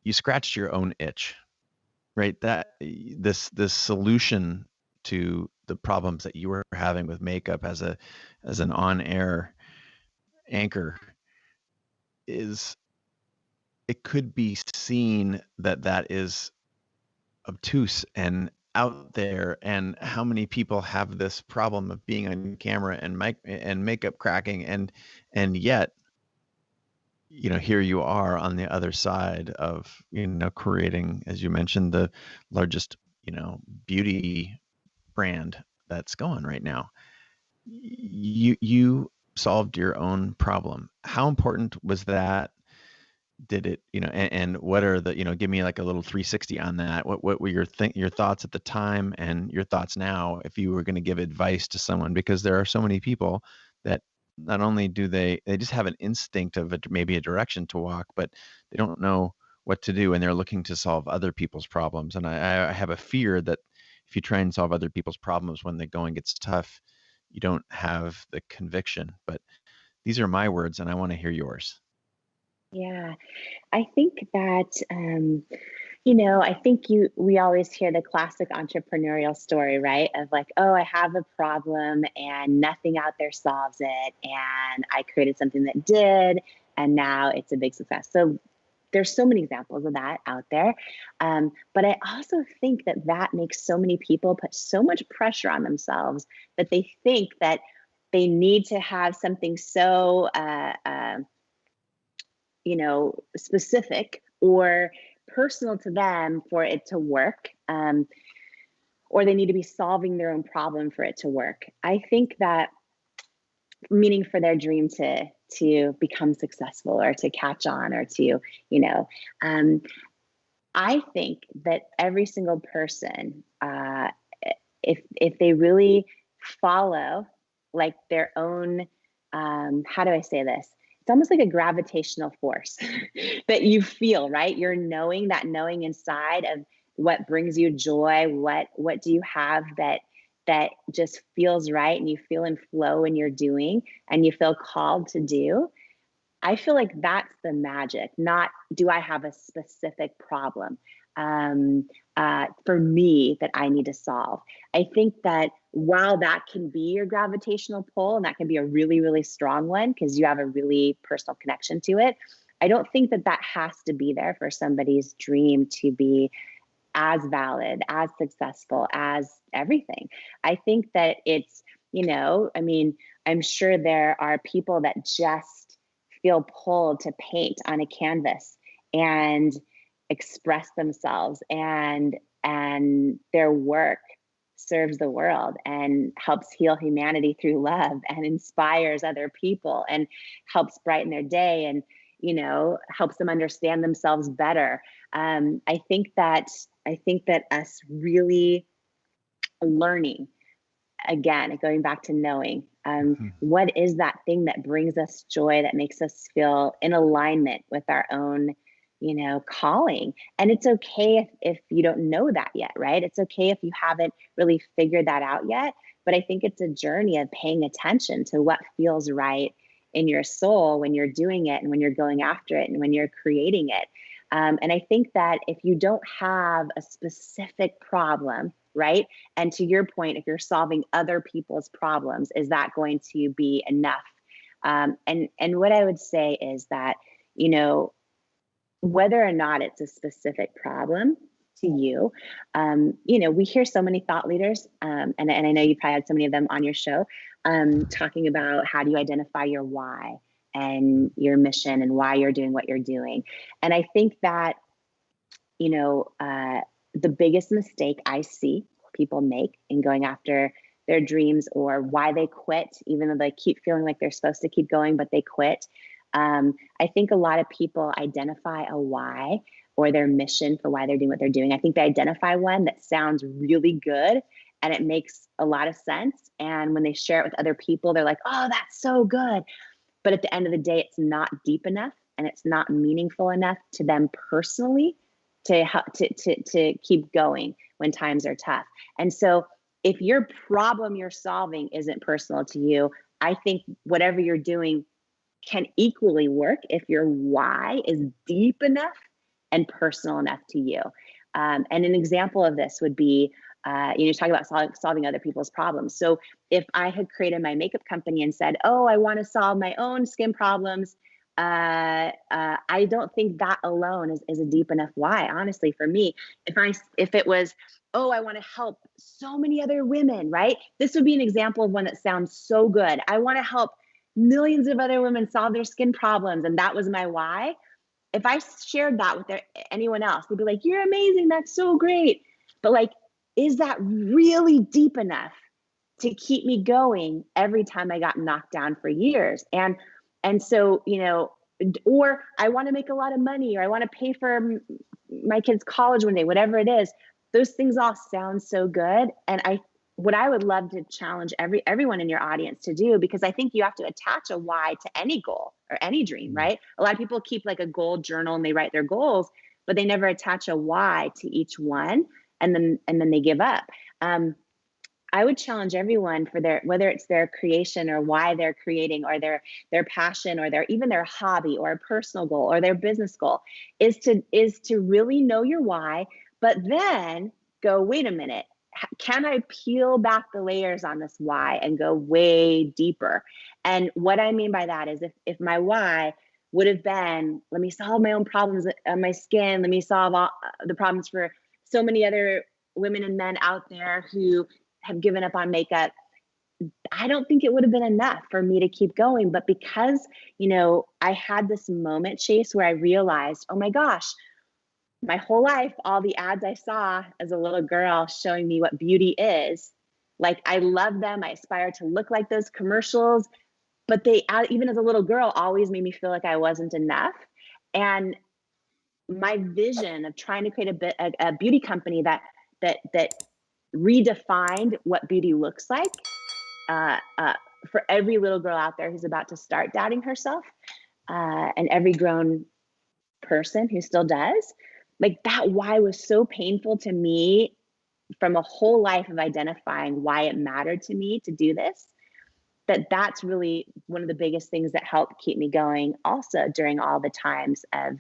you scratched your own itch, right? That this solution to the problems that you were having with makeup as an on-air anchor is, it could be seen that that is obtuse and out there, and how many people have this problem of being on camera and makeup cracking, and yet, here you are on the other side of, creating, as you mentioned, the largest, beauty brand that's going right now. You solved your own problem. How important was that? Did it, and what are the, give me like a little 360 on that. What were your thoughts at the time and your thoughts now if you were going to give advice to someone? Because there are so many people that not only do they just have an instinct of maybe a direction to walk, but they don't know what to do, and they're looking to solve other people's problems. And I have a fear that if you try and solve other people's problems when the going gets tough, you don't have the conviction. But these are my words, and I want to hear yours. Yeah, I think that, I think we always hear the classic entrepreneurial story, right? Of like, oh, I have a problem and nothing out there solves it. And I created something that did, and now it's a big success. So there's so many examples of that out there. But I also think that makes so many people put so much pressure on themselves that they think that they need to have something so, specific or personal to them for it to work, or they need to be solving their own problem for it to work. I think that, meaning for their dream to become successful or to catch on or to, um, I think that every single person, if they really follow like their own, how do I say this? It's almost like a gravitational force that you feel, right? You're knowing inside of what brings you joy. What do you have that just feels right, and you feel in flow when you're doing, and you feel called to do? I feel like that's the magic, not do I have a specific problem for me that I need to solve. I think that while that can be your gravitational pull, and that can be a really, really strong one because you have a really personal connection to it, I don't think that has to be there for somebody's dream to be as valid, as successful, as everything. I think that it's, I'm sure there are people that just feel pulled to paint on a canvas and express themselves, and their work serves the world and helps heal humanity through love and inspires other people and helps brighten their day and helps them understand themselves better. I think that us really learning, again, going back to knowing, what is that thing that brings us joy, that makes us feel in alignment with our own, calling. And it's okay if you don't know that yet, right? It's okay if you haven't really figured that out yet. But I think it's a journey of paying attention to what feels right in your soul when you're doing it and when you're going after it and when you're creating it. And I think that if you don't have a specific problem, right? And to your point, if you're solving other people's problems, is that going to be enough? And what I would say is that, whether or not it's a specific problem to you, we hear so many thought leaders, and I know you probably had so many of them on your show, talking about how do you identify your why and your mission and why you're doing what you're doing. And I think that, the biggest mistake I see people make in going after their dreams, or why they quit, even though they keep feeling like they're supposed to keep going, but they quit. I think a lot of people identify a why or their mission for why they're doing what they're doing. I think they identify one that sounds really good and it makes a lot of sense. And when they share it with other people, they're like, oh, that's so good. But at the end of the day, it's not deep enough and it's not meaningful enough to them personally to keep going when times are tough. And so if your problem you're solving isn't personal to you, I think whatever you're doing can equally work if your why is deep enough and personal enough to you. And an example of this would be, talk about solving other people's problems. So if I had created my makeup company and said, oh, I want to solve my own skin problems, I don't think that alone is a deep enough why, honestly, for me. If it was, oh, I want to help so many other women, right? This would be an example of one that sounds so good. I want to help millions of other women solve their skin problems. And that was my why. If I shared that with anyone else, they'd be like, you're amazing. That's so great. But like, is that really deep enough to keep me going every time I got knocked down for years? And so, or I want to make a lot of money, or I want to pay for my kids' college one day, whatever it is. Those things all sound so good. And what I would love to challenge everyone in your audience to do, because I think you have to attach a why to any goal or any dream, right? A lot of people keep like a goal journal and they write their goals, but they never attach a why to each one. And then they give up. I would challenge everyone for whether it's their creation or why they're creating, or their passion, or even their hobby, or a personal goal, or their business goal, is to really know your why, but then go, wait a minute, can I peel back the layers on this why and go way deeper? And what I mean by that is if my why would have been, let me solve my own problems on my skin, let me solve all the problems for so many other women and men out there who have given up on makeup, I don't think it would have been enough for me to keep going. But because, I had this moment, Chase, where I realized, oh my gosh, my whole life, all the ads I saw as a little girl showing me what beauty is, like, I love them. I aspire to look like those commercials, but they, even as a little girl, always made me feel like I wasn't enough. And my vision of trying to create a beauty company that redefined what beauty looks like for every little girl out there who's about to start doubting herself, and every grown person who still does. Like, that why was so painful to me from a whole life of identifying why it mattered to me to do this, that's really one of the biggest things that helped keep me going also during all the times of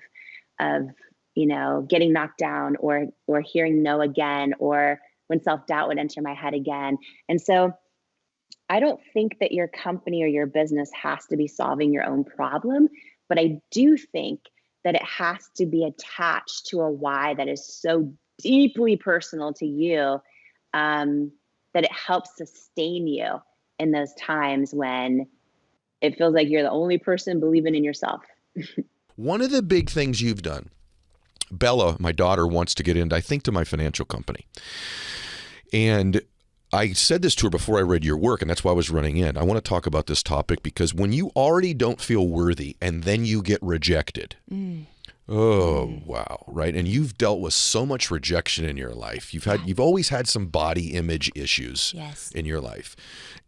getting knocked down, or hearing no again, or when self-doubt would enter my head again. And so I don't think that your company or your business has to be solving your own problem, but I do think that it has to be attached to a why that is so deeply personal to you, that it helps sustain you in those times when it feels like you're the only person believing in yourself. One of the big things you've done, Bella, my daughter, wants to get into, I think, to my financial company. And I said this to her before I read your work, and that's why I was running in. I want to talk about this topic because when you already don't feel worthy and then you get rejected, wow, right? And you've dealt with so much rejection in your life. You've always had some body image issues in your life.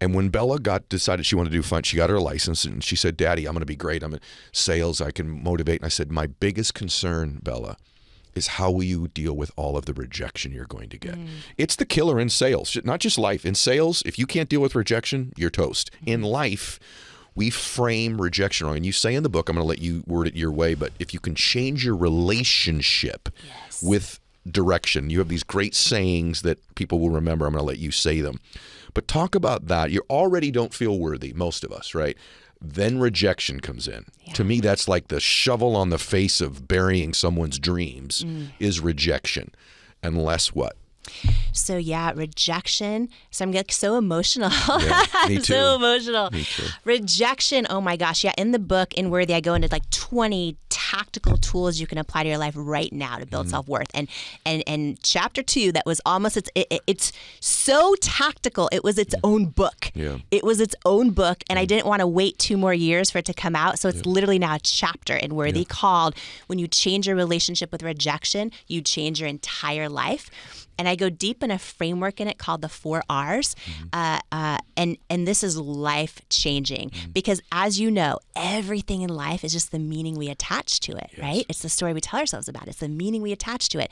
And when Bella decided she wanted to do fun, she got her license and she said, Daddy, I'm going to be great. I'm in sales. I can motivate. And I said, my biggest concern, Bella, is how will you deal with all of the rejection you're going to get? It's the killer in sales, not just life. In sales, if you can't deal with rejection, you're toast. In life, we frame rejection wrong. And you say in the book, I'm going to let you word it your way, but if you can change your relationship with direction, you have these great sayings that people will remember. I'm going to let you say them. But talk about that. You already don't feel worthy, most of us, right? Then rejection comes in. To me, that's like the shovel on the face of burying someone's dreams is rejection. Unless what? So rejection. So I'm like so emotional. Yeah, me too. So emotional. Me too. Rejection. Oh my gosh. Yeah. In the book, in Worthy, I go into like 20 tactical tools you can apply to your life right now to build self-worth. And chapter 2, that was almost, it's so tactical. It was its own book. Yeah. It was its own book. And I didn't want to wait 2 more years for it to come out. So it's literally now a chapter in Worthy called, when you change your relationship with rejection, you change your entire life. And I go deep in a framework in it called the 4 R's. And this is life changing because, as you know, everything in life is just the meaning we attach to it, right? It's the story we tell ourselves about. It's the meaning we attach to it.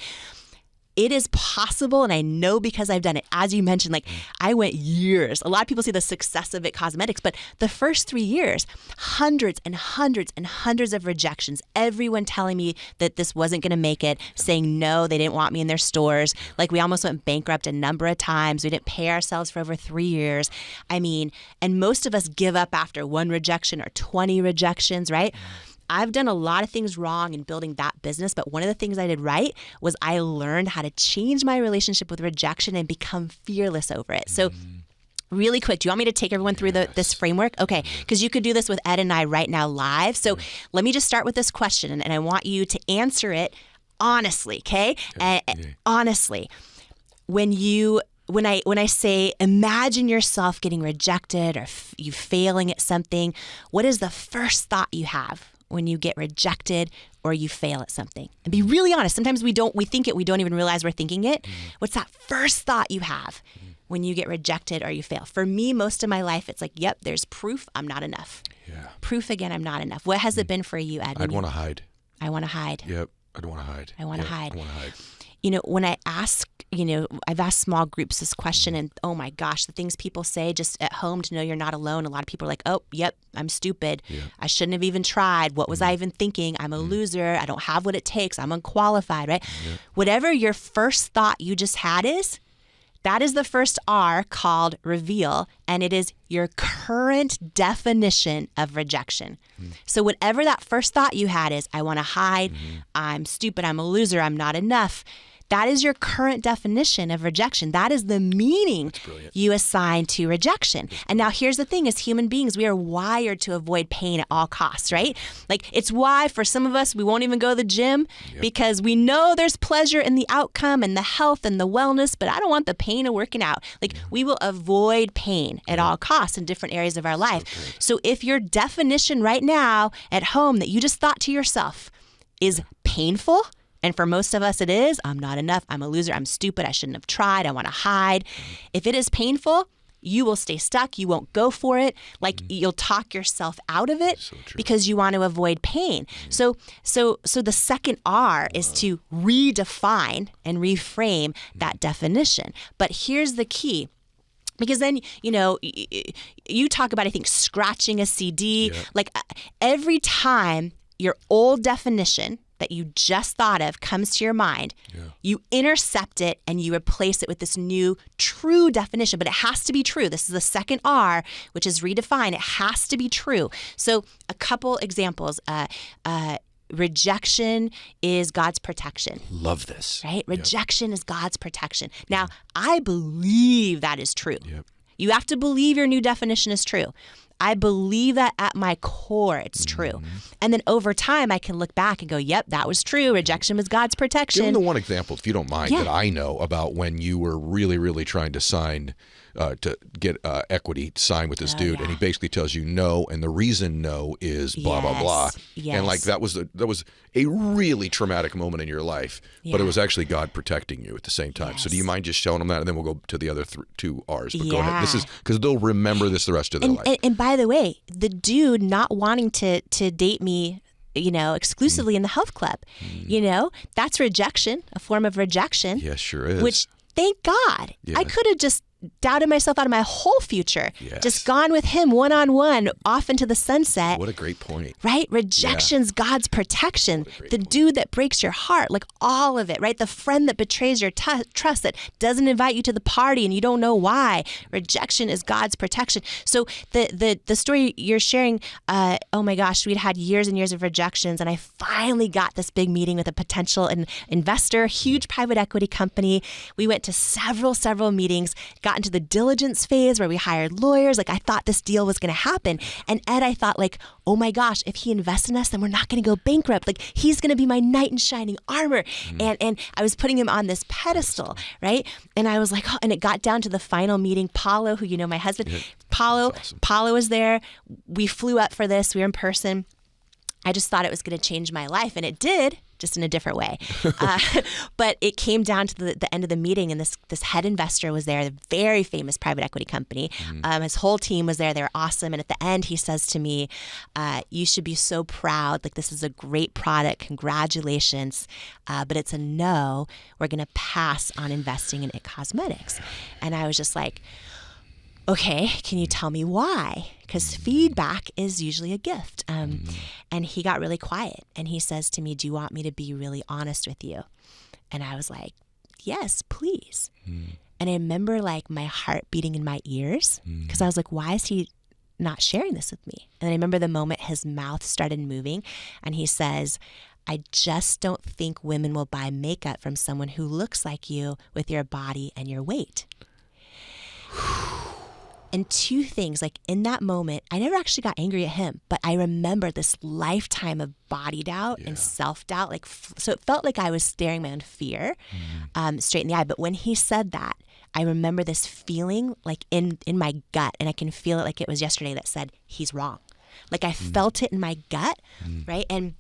it is possible, and I know because I've done it. As you mentioned, like I went years. A lot of people see the success of it cosmetics, but the first 3 years, hundreds and hundreds and hundreds of rejections. Everyone telling me that this wasn't going to make it, saying no, they didn't want me in their stores. Like we almost went bankrupt a number of times. We didn't pay ourselves for over 3 years. I mean, and most of us give up after 1 rejection or 20 rejections, right? I've done a lot of things wrong in building that business, but one of the things I did right was I learned how to change my relationship with rejection and become fearless over it. So really quick, do you want me to take everyone through this framework? Okay, because you could do this with Ed and I right now live. So let me just start with this question, and I want you to answer it honestly, okay? Honestly, when I say imagine yourself getting rejected or you failing at something, what is the first thought you have when you get rejected or you fail at something? And be really honest. Sometimes we think it, we don't even realize we're thinking it. What's that first thought you have when you get rejected or you fail? For me, most of my life, it's like, yep, there's proof I'm not enough. Yeah. Proof again, I'm not enough. What has it been for you, Ed? I'd want to hide. I want to hide. Yep, I'd want to hide. I want to hide. I want to hide. When I ask, I've asked small groups this question, and oh my gosh, the things people say just at home to know you're not alone. A lot of people are like, oh, yep, I'm stupid. Yeah. I shouldn't have even tried. What was I even thinking? I'm a loser. I don't have what it takes. I'm unqualified, right? Yeah. Whatever your first thought you just had is, that is the first R called reveal, and it is your current definition of rejection. So whatever that first thought you had is, I want to hide, I'm stupid, I'm a loser, I'm not enough. That is your current definition of rejection. That is the meaning you assign to rejection. And now here's the thing, as human beings, we are wired to avoid pain at all costs, right? Like it's why for some of us, we won't even go to the gym because we know there's pleasure in the outcome and the health and the wellness, but I don't want the pain of working out. Like we will avoid pain at all costs in different areas of our life. So if your definition right now at home that you just thought to yourself is painful, and for most of us it is, I'm not enough, I'm a loser, I'm stupid, I shouldn't have tried, I want to hide. If it is painful, you will stay stuck, you won't go for it, like you'll talk yourself out of it because you want to avoid pain. So the second R is to redefine and reframe that definition. But here's the key. Because then, you talk about, I think, scratching a CD. Yeah. Like every time your old definition that you just thought of comes to your mind, you intercept it and you replace it with this new true definition. But it has to be true. This is the second R, which is redefine. It has to be true. So a couple examples. Rejection is God's protection. Love this. Right? Rejection is God's protection. Now, I believe that is true. Yep. You have to believe your new definition is true. I believe that at my core, it's true. And then over time, I can look back and go, yep, that was true. Rejection was God's protection. Give me the one example, if you don't mind, that I know about when you were really, really trying to sign, to get equity to sign with this dude. And he basically tells you no. And the reason no is blah, blah, blah. Yes. And like that was a really traumatic moment in your life, but it was actually God protecting you at the same time. Yes. So do you mind just showing them that? And then we'll go to the other 2 R's. But go ahead. This is because they'll remember this the rest of their life. And by the way, the dude not wanting to date me, exclusively in the health club, that's rejection, a form of rejection. Yes, sure is. Which, thank God, I could have just doubted myself out of my whole future. Yes. Just gone with him one-on-one off into the sunset. What a great point. Right? Rejection's God's protection. The dude that breaks your heart, like all of it, right? The friend that betrays your trust, that doesn't invite you to the party and you don't know why. Rejection is God's protection. So the story you're sharing, oh my gosh, we'd had years and years of rejections, and I finally got this big meeting with a potential investor, huge private equity company. We went to several meetings, got into the diligence phase where we hired lawyers. Like I thought this deal was going to happen. And Ed, I thought like, oh my gosh, if he invests in us, then we're not going to go bankrupt. Like he's going to be my knight in shining armor. And I was putting him on this pedestal, right? And I was like, oh, and it got down to the final meeting. Paulo, who my husband, Paulo was there. We flew up for this. We were in person. I just thought it was going to change my life, and it did, just in a different way. But it came down to the end of the meeting, and this head investor was there, a very famous private equity company. His whole team was there. They were awesome. And at the end, he says to me, you should be so proud. Like, this is a great product. Congratulations. But it's a no. We're going to pass on investing in It Cosmetics. And I was just like, okay, can you tell me why? Because feedback is usually a gift. And he got really quiet, and he says to me, do you want me to be really honest with you? And I was like, yes, please. And I remember like my heart beating in my ears, because I was like, why is he not sharing this with me? And I remember the moment his mouth started moving, and he says, I just don't think women will buy makeup from someone who looks like you with your body and your weight. And two things, like in that moment, I never actually got angry at him, but I remember this lifetime of body doubt and self-doubt. Like, so it felt like I was staring my own fear straight in the eye. But when he said that, I remember this feeling like in my gut, and I can feel it like it was yesterday, that said, he's wrong. Like I felt it in my gut, right? And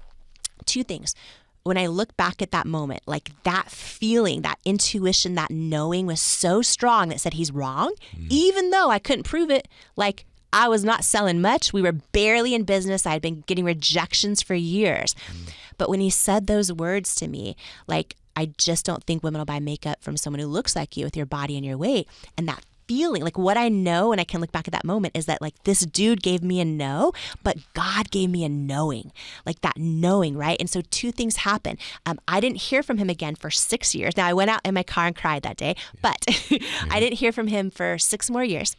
two things. When I look back at that moment, like that feeling, that intuition, that knowing was so strong that said he's wrong, even though I couldn't prove it. Like I was not selling much. We were barely in business. I had been getting rejections for years. But when he said those words to me, like, I just don't think women will buy makeup from someone who looks like you with your body and your weight. And that feeling, like what I know, and I can look back at that moment, is that like this dude gave me a no, but God gave me a knowing, like that knowing, right? And so two things happened. I didn't hear from him again for 6 years. Now I went out in my car and cried that day, but I didn't hear from him for 6 more years.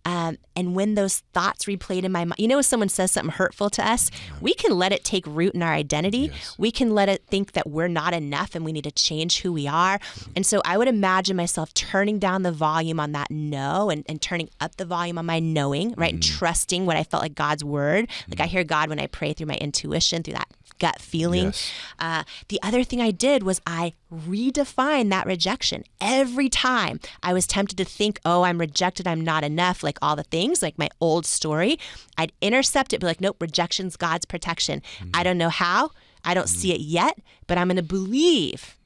And when those thoughts replayed in my mind, you know, when someone says something hurtful to us, we can let it take root in our identity. We can let it think that we're not enough and we need to change who we are. And so I would imagine myself turning down the volume on that no and turning up the volume on my knowing, right? And trusting what I felt like God's word. Like I hear God when I pray through my intuition, through that gut feeling. The other thing I did was I redefined that rejection. Every time I was tempted to think, oh, I'm rejected, I'm not enough, like all the things, like my old story, I'd intercept it, be like, nope, rejection's God's protection. I don't know how, I don't see it yet, but I'm going to believe,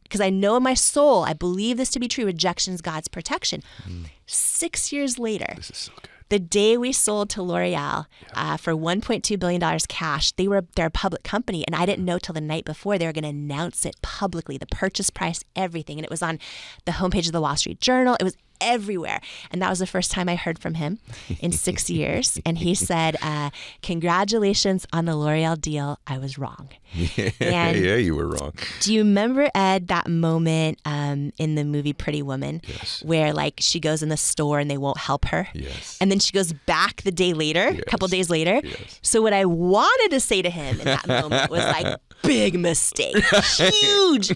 because I know in my soul, I believe this to be true. Rejection's God's protection. 6 years later, This is so good. the day we sold to L'Oreal for $1.2 billion cash, they're a public company, and I didn't know till the night before they were going to announce it publicly, the purchase price, everything. And it was on the homepage of the Wall Street Journal. It was everywhere. And that was the first time I heard from him in 6 years. And he said, congratulations on the L'Oreal deal. I was wrong. Yeah, you were wrong. Do you remember, Ed, that moment in the movie Pretty Woman where like she goes in the store and they won't help her? Yes. And then she goes back the day later, a couple days later. Yes. So what I wanted to say to him in that moment was like, big mistake. Huge.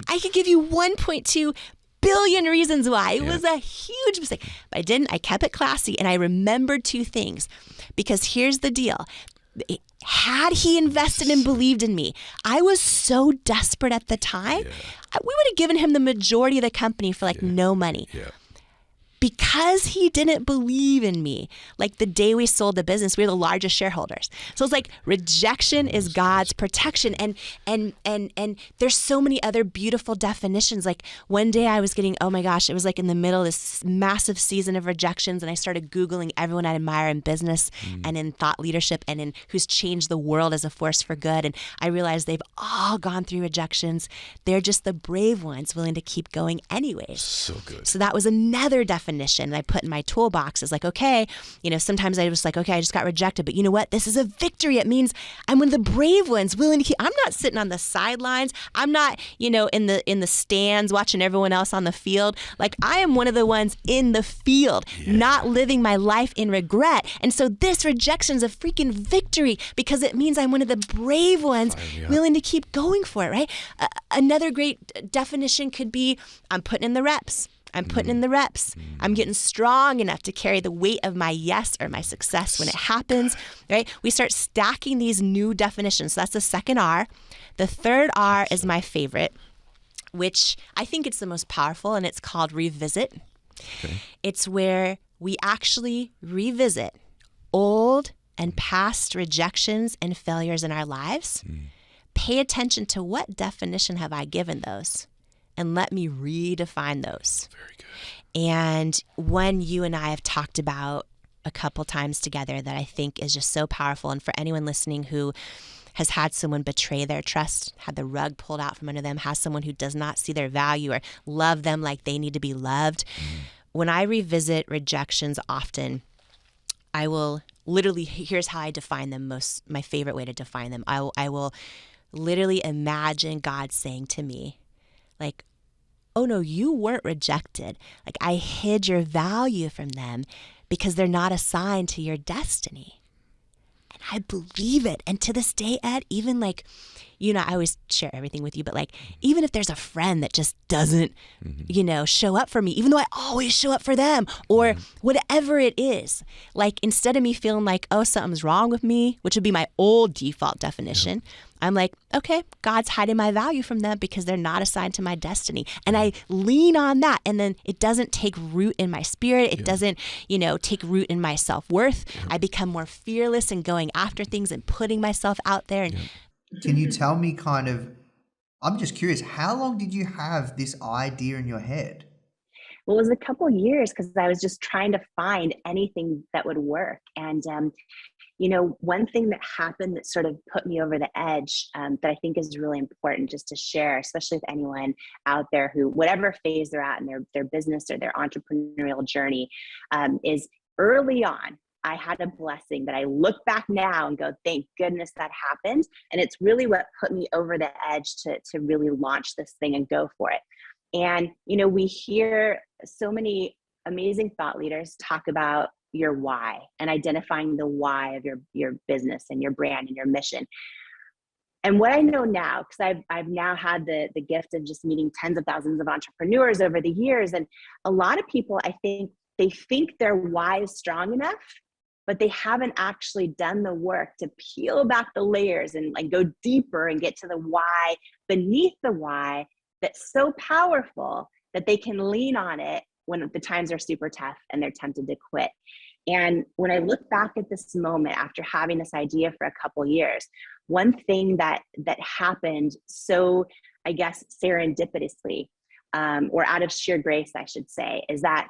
I could give you 1.2 billion reasons why. It was a huge mistake. But I didn't. I kept it classy, and I remembered two things. Because here's the deal. Had he invested and believed in me, I was so desperate at the time, we would have given him the majority of the company for like no money. Because he didn't believe in me, like the day we sold the business, we were the largest shareholders. So it's like rejection is God's protection. And there's so many other beautiful definitions. Like one day I was getting, oh my gosh, it was like in the middle of this massive season of rejections. And I started Googling everyone I admire in business and in thought leadership and in who's changed the world as a force for good. And I realized they've all gone through rejections. They're just the brave ones willing to keep going anyways. So good. So that was another definition that I put in my toolbox. Is like, okay, you know, sometimes I was like, okay, I just got rejected, but you know what? This is a victory. It means I'm one of the brave ones willing to keep. I'm not sitting on the sidelines. I'm not, you know, in the stands watching everyone else on the field. Like I am one of the ones in the field, not living my life in regret. And so this rejection is a freaking victory because it means I'm one of the brave ones willing to keep going for it, right? Another great definition could be I'm putting in the reps. I'm putting in the reps. I'm getting strong enough to carry the weight of my yes or my success when it happens, right? We start stacking these new definitions. So that's the second R. The third R is my favorite, which I think it's the most powerful, and it's called revisit. Okay. It's where we actually revisit old and past rejections and failures in our lives, pay attention to what definition have I given those, and let me redefine those. Very good. And one you and I have talked about a couple times together that I think is just so powerful, and for anyone listening who has had someone betray their trust, had the rug pulled out from under them, has someone who does not see their value or love them like they need to be loved. When I revisit rejections often, I will literally, here's how I define them my favorite way to define them. I will literally imagine God saying to me, like, oh no, you weren't rejected. Like, I hid your value from them because they're not assigned to your destiny. And I believe it. And to this day, Ed, even like, you know, I always share everything with you, but like, even if there's a friend that just doesn't, you know, show up for me, even though I always show up for them, or whatever it is, like, instead of me feeling like, oh, something's wrong with me, which would be my old default definition, I'm like, okay, God's hiding my value from them because they're not assigned to my destiny. And I lean on that. And then it doesn't take root in my spirit. It doesn't, you know, take root in my self-worth. I become more fearless in going after things and putting myself out there. And Can you tell me kind of, I'm just curious, how long did you have this idea in your head? Well, it was a couple of years because I was just trying to find anything that would work. And, you know, one thing that happened that sort of put me over the edge that I think is really important just to share, especially with anyone out there who, whatever phase they're at in their business or their entrepreneurial journey, is early on, I had a blessing that I look back now and go, thank goodness that happened. And it's really what put me over the edge to really launch this thing and go for it. And, you know, we hear so many amazing thought leaders talk about your why and identifying the why of your business and your brand and your mission. And what I know now, because I've now had the gift of just meeting tens of thousands of entrepreneurs over the years. And a lot of people, I think, they think their why is strong enough, but they haven't actually done the work to peel back the layers and like go deeper and get to the why beneath the why that's so powerful that they can lean on it when the times are super tough and they're tempted to quit. And when I look back at this moment after having this idea for a couple years, one thing that happened so, I guess, serendipitously, or out of sheer grace, I should say, is that,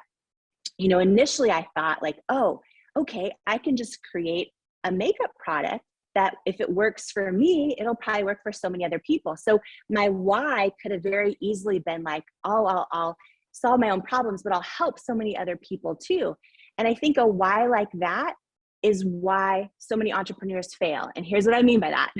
you know, initially I thought like, oh, okay, I can just create a makeup product that if it works for me, it'll probably work for so many other people. So my why could have very easily been like, oh, I'll solve my own problems, but I'll help so many other people too. And I think a why like that is why so many entrepreneurs fail. And here's what I mean by that.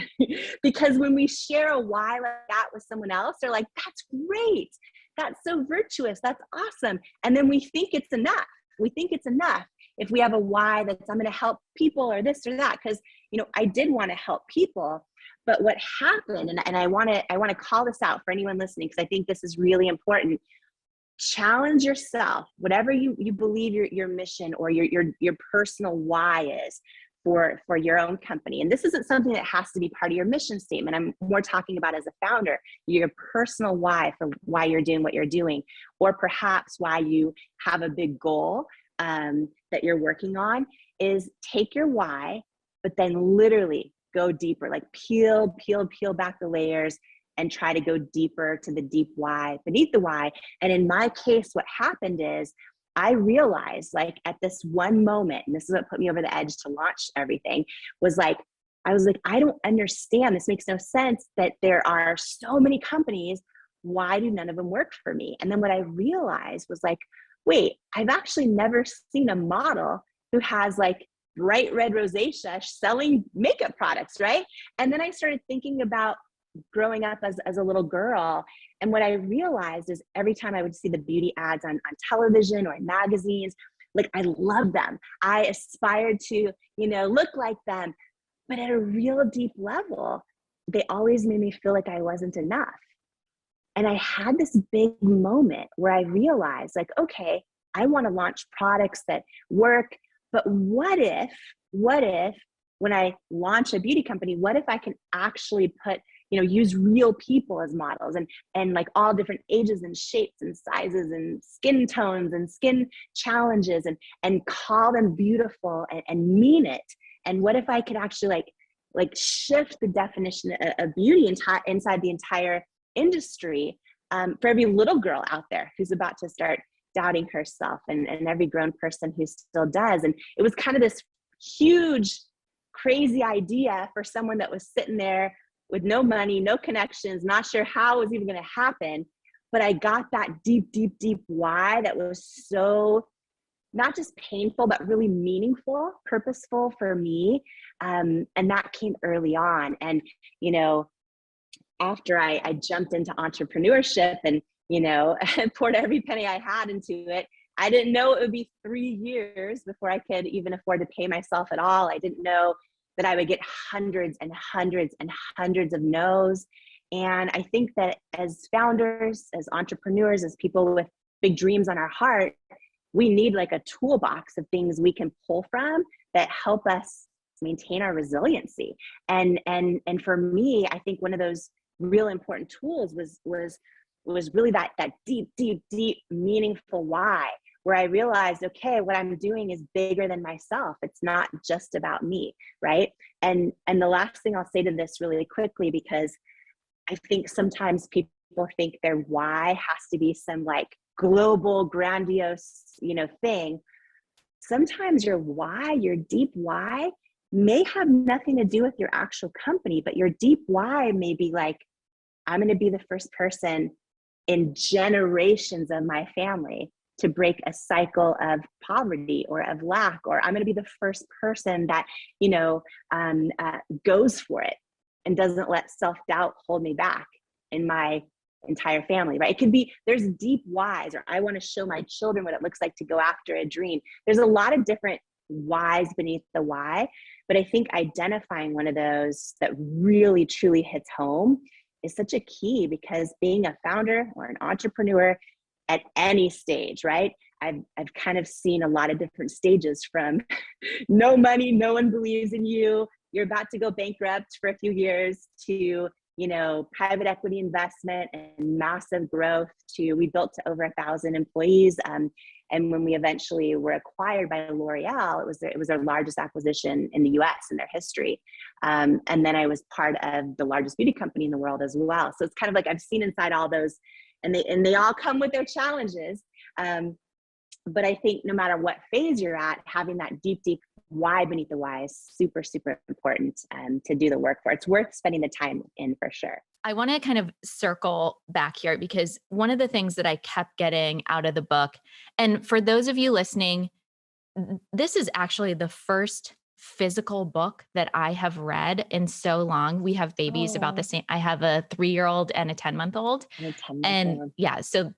Because when we share a why like that with someone else, they're like, that's great. That's so virtuous. That's awesome. And then we think it's enough. We think it's enough if we have a why that's I'm going to help people or this or that. Because, you know, I did want to help people, but what happened, and I want to call this out for anyone listening, because I think this is really important. Challenge yourself, whatever you believe your mission or your personal why is for your own company. And this isn't something that has to be part of your mission statement. I'm more talking about as a founder, your personal why for why you're doing what you're doing, or perhaps why you have a big goal that you're working on. Is take your why, but then literally go deeper, like peel back the layers and try to go deeper to the deep why beneath the why. And in my case, what happened is I realized, like, at this one moment, and this is what put me over the edge to launch everything, was like, I was like, I don't understand. This makes no sense that there are so many companies. Why do none of them work for me? And then what I realized was like, wait, I've actually never seen a model who has like bright red rosacea selling makeup products, right? And then I started thinking about growing up as a little girl. And what I realized is every time I would see the beauty ads on television or in magazines, like I loved them. I aspired to, you know, look like them. But at a real deep level, they always made me feel like I wasn't enough. And I had this big moment where I realized, like, okay, I want to launch products that work, but what if when I launch a beauty company, what if I can actually use real people as models and like all different ages and shapes and sizes and skin tones and skin challenges and call them beautiful and mean it And what if I could actually like shift the definition of beauty inside the entire industry, for every little girl out there who's about to start doubting herself, and every grown person who still does. And it was kind of this huge, crazy idea for someone that was sitting there with no money, no connections, not sure how it was even going to happen. But I got that deep, deep, deep why that was so not just painful, but really meaningful, purposeful for me. And that came early on. And, after I jumped into entrepreneurship and, poured every penny I had into it, I didn't know it would be 3 years before I could even afford to pay myself at all. I didn't know that I would get hundreds and hundreds and hundreds of no's. And I think that as founders, as entrepreneurs, as people with big dreams on our heart, we need like a toolbox of things we can pull from that help us maintain our resiliency. And for me, I think one of those real important tools was really that deep, deep, deep, meaningful why, where I realized, okay, what I'm doing is bigger than myself. It's not just about me, right? And the last thing I'll say to this really quickly, because I think sometimes people think their why has to be some like global, grandiose, thing. Sometimes your why, your deep why, may have nothing to do with your actual company, but your deep why may be like, I'm going to be the first person in generations of my family to break a cycle of poverty or of lack, or I'm going to be the first person that, goes for it and doesn't let self-doubt hold me back in my entire family, right? It could be, there's deep whys, or I want to show my children what it looks like to go after a dream. There's a lot of different whys beneath the why, but I think identifying one of those that really truly hits home is such a key, because being a founder or an entrepreneur at any stage, right? I've kind of seen a lot of different stages, from no money, no one believes in you, you're about to go bankrupt for a few years, to private equity investment and massive growth, to we built to over 1,000 employees. And when we eventually were acquired by L'Oreal, it was our largest acquisition in the US in their history. And then I was part of the largest beauty company in the world as well. So it's kind of like I've seen inside all those, and they all come with their challenges. But I think no matter what phase you're at, having that deep, deep why beneath the why is super, super important to do the work for. It's worth spending the time in, for sure. I want to kind of circle back here, because one of the things that I kept getting out of the book, and for those of you listening, this is actually the first physical book that I have read in so long. We have babies about the same. I have a 3-year-old and a 10-month-old. And yeah, so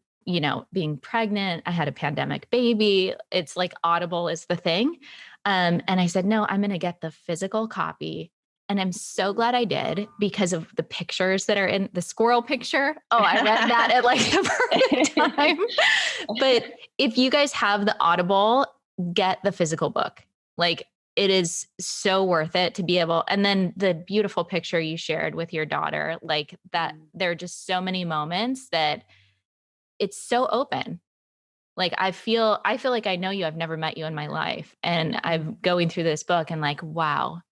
being pregnant, I had a pandemic baby. It's like Audible is the thing. And I said, no, I'm going to get the physical copy. And I'm so glad I did, because of the pictures that are in the squirrel picture. Oh, I read that at like the perfect time. But if you guys have the Audible, get the physical book. Like, it is so worth it to be able, and then the beautiful picture you shared with your daughter, like that, there are just so many moments that it's so open. Like, I feel like I know you. I've never met you in my life. And I'm going through this book and like, wow,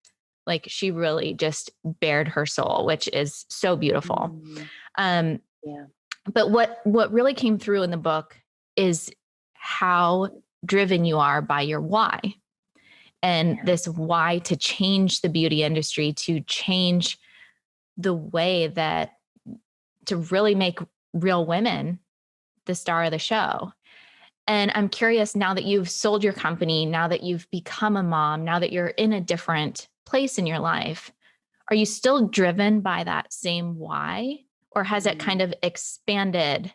like she really just bared her soul, which is so beautiful. Yeah. But what really came through in the book is how driven you are by your why. And this why to change the beauty industry, to change the way that, to really make real women the star of the show. And I'm curious, now that you've sold your company, now that you've become a mom, now that you're in a different place in your life, are you still driven by that same why? Or has it kind of expanded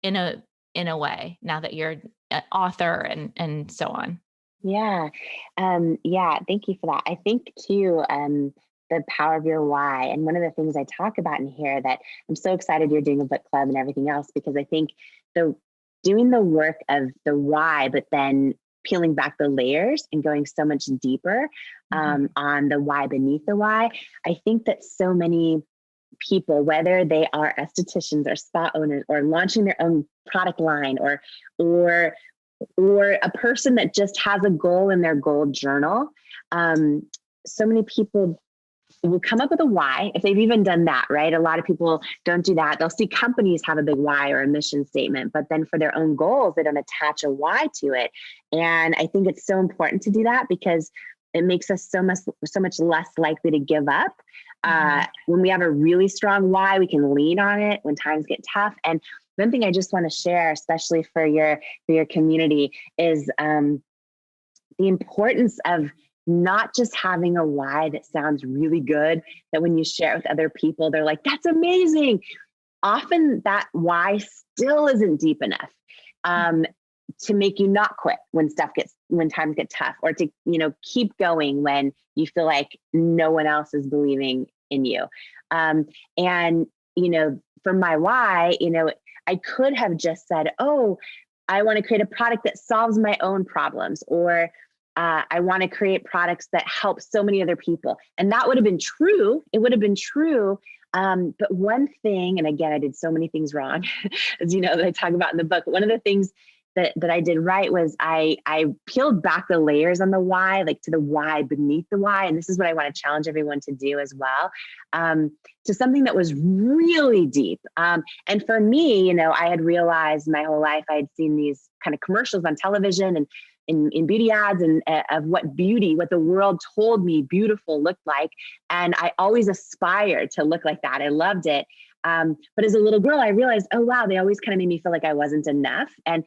in a way now that you're an author and so on? Yeah. Thank you for that. I think too, the power of your why. And one of the things I talk about in here, that I'm so excited you're doing a book club and everything else, because I think doing the work of the why, but then peeling back the layers and going so much deeper on the why beneath the why. I think that so many people, whether they are estheticians or spa owners or launching their own product line, or a person that just has a goal in their goal journal, so many people will come up with a why, if they've even done that, right? A lot of people don't do that. They'll see companies have a big why or a mission statement, but then for their own goals, they don't attach a why to it. And I think it's so important to do that because it makes us so much less likely to give up. When we have a really strong why, we can lean on it when times get tough. And one thing I just want to share, especially for your community, is the importance of not just having a why that sounds really good, that when you share it with other people, they're like, that's amazing. Often that why still isn't deep enough to make you not quit when times get tough, or to, keep going when you feel like no one else is believing in you. And, for my why, I could have just said, oh, I want to create a product that solves my own problems, or I want to create products that help so many other people. And that would have been true. It would have been true. But one thing, and again, I did so many things wrong, as that I talk about in the book. One of the things that I did right was I peeled back the layers on the why, like to the why beneath the why. And this is what I want to challenge everyone to do as well, to something that was really deep. And for me, I had realized my whole life, I had seen these kind of commercials on television and in beauty ads and of what the world told me beautiful looked like. And I always aspired to look like that. I loved it. But as a little girl, I realized, oh, wow, they always kind of made me feel like I wasn't enough. And,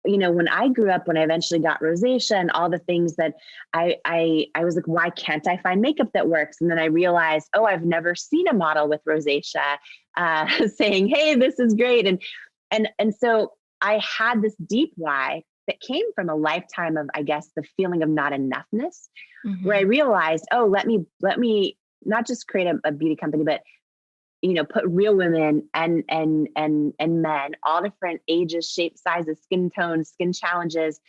when I grew up, when I eventually got rosacea and all the things that I was like, why can't I find makeup that works? And then I realized, oh, I've never seen a model with rosacea saying, hey, this is great. And so I had this deep why that came from a lifetime of, I guess, the feeling of not enoughness, where I realized, oh, let me not just create a beauty company, but put real women and men, all different ages, shapes, sizes, skin tones, skin challenges,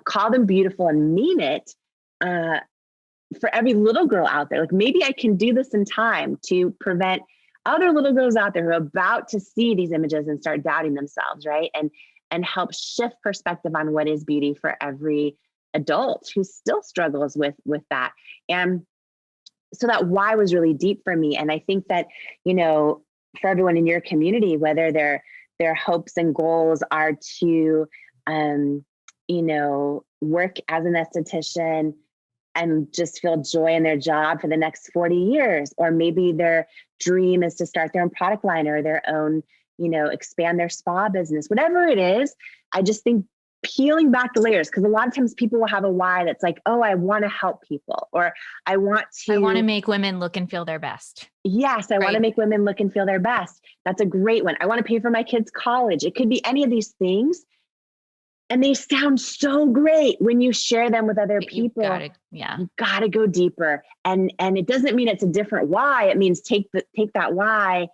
call them beautiful and mean it for every little girl out there. Like, maybe I can do this in time to prevent other little girls out there who are about to see these images and start doubting themselves, right? And help shift perspective on what is beauty for every adult who still struggles with that. And so that why was really deep for me. And I think that, for everyone in your community, whether their hopes and goals are to, work as an esthetician and just feel joy in their job for the next 40 years, or maybe their dream is to start their own product line or their own, expand their spa business, whatever it is. I just think peeling back the layers, because a lot of times people will have a why that's like, oh, I want to help people, or I want to make women look and feel their best. Yes, I want to make women look and feel their best. That's a great one. I want to pay for my kids' college. It could be any of these things. And they sound so great when you share them with other people. You gotta go deeper. And it doesn't mean it's a different why. It means take that why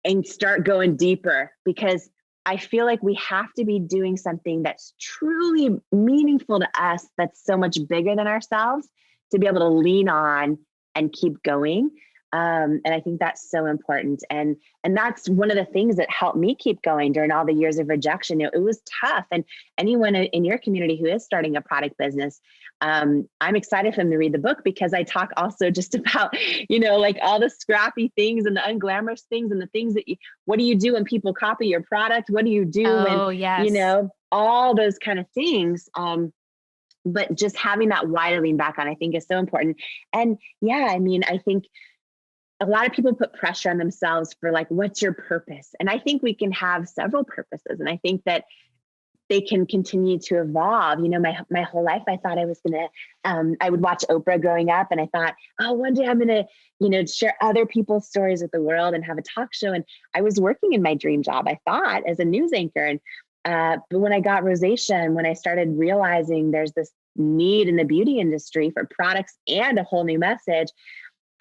and start going deeper, because I feel like we have to be doing something that's truly meaningful to us, that's so much bigger than ourselves, to be able to lean on and keep going. And I think that's so important. And that's one of the things that helped me keep going during all the years of rejection. It was tough. And anyone in your community who is starting a product business, I'm excited for them to read the book, because I talk also just about, like all the scrappy things and the unglamorous things and the things that what do you do when people copy your product? What do you do when, all those kind of things. But just having that why to lean back on, I think, is so important. And I think a lot of people put pressure on themselves for like, what's your purpose? And I think we can have several purposes. And I think that they can continue to evolve. My whole life, I thought I was going to, I would watch Oprah growing up, and I thought, oh, one day I'm going to, share other people's stories with the world and have a talk show. And I was working in my dream job, I thought, as a news anchor. And, but when I got rosacea, and when I started realizing there's this need in the beauty industry for products and a whole new message,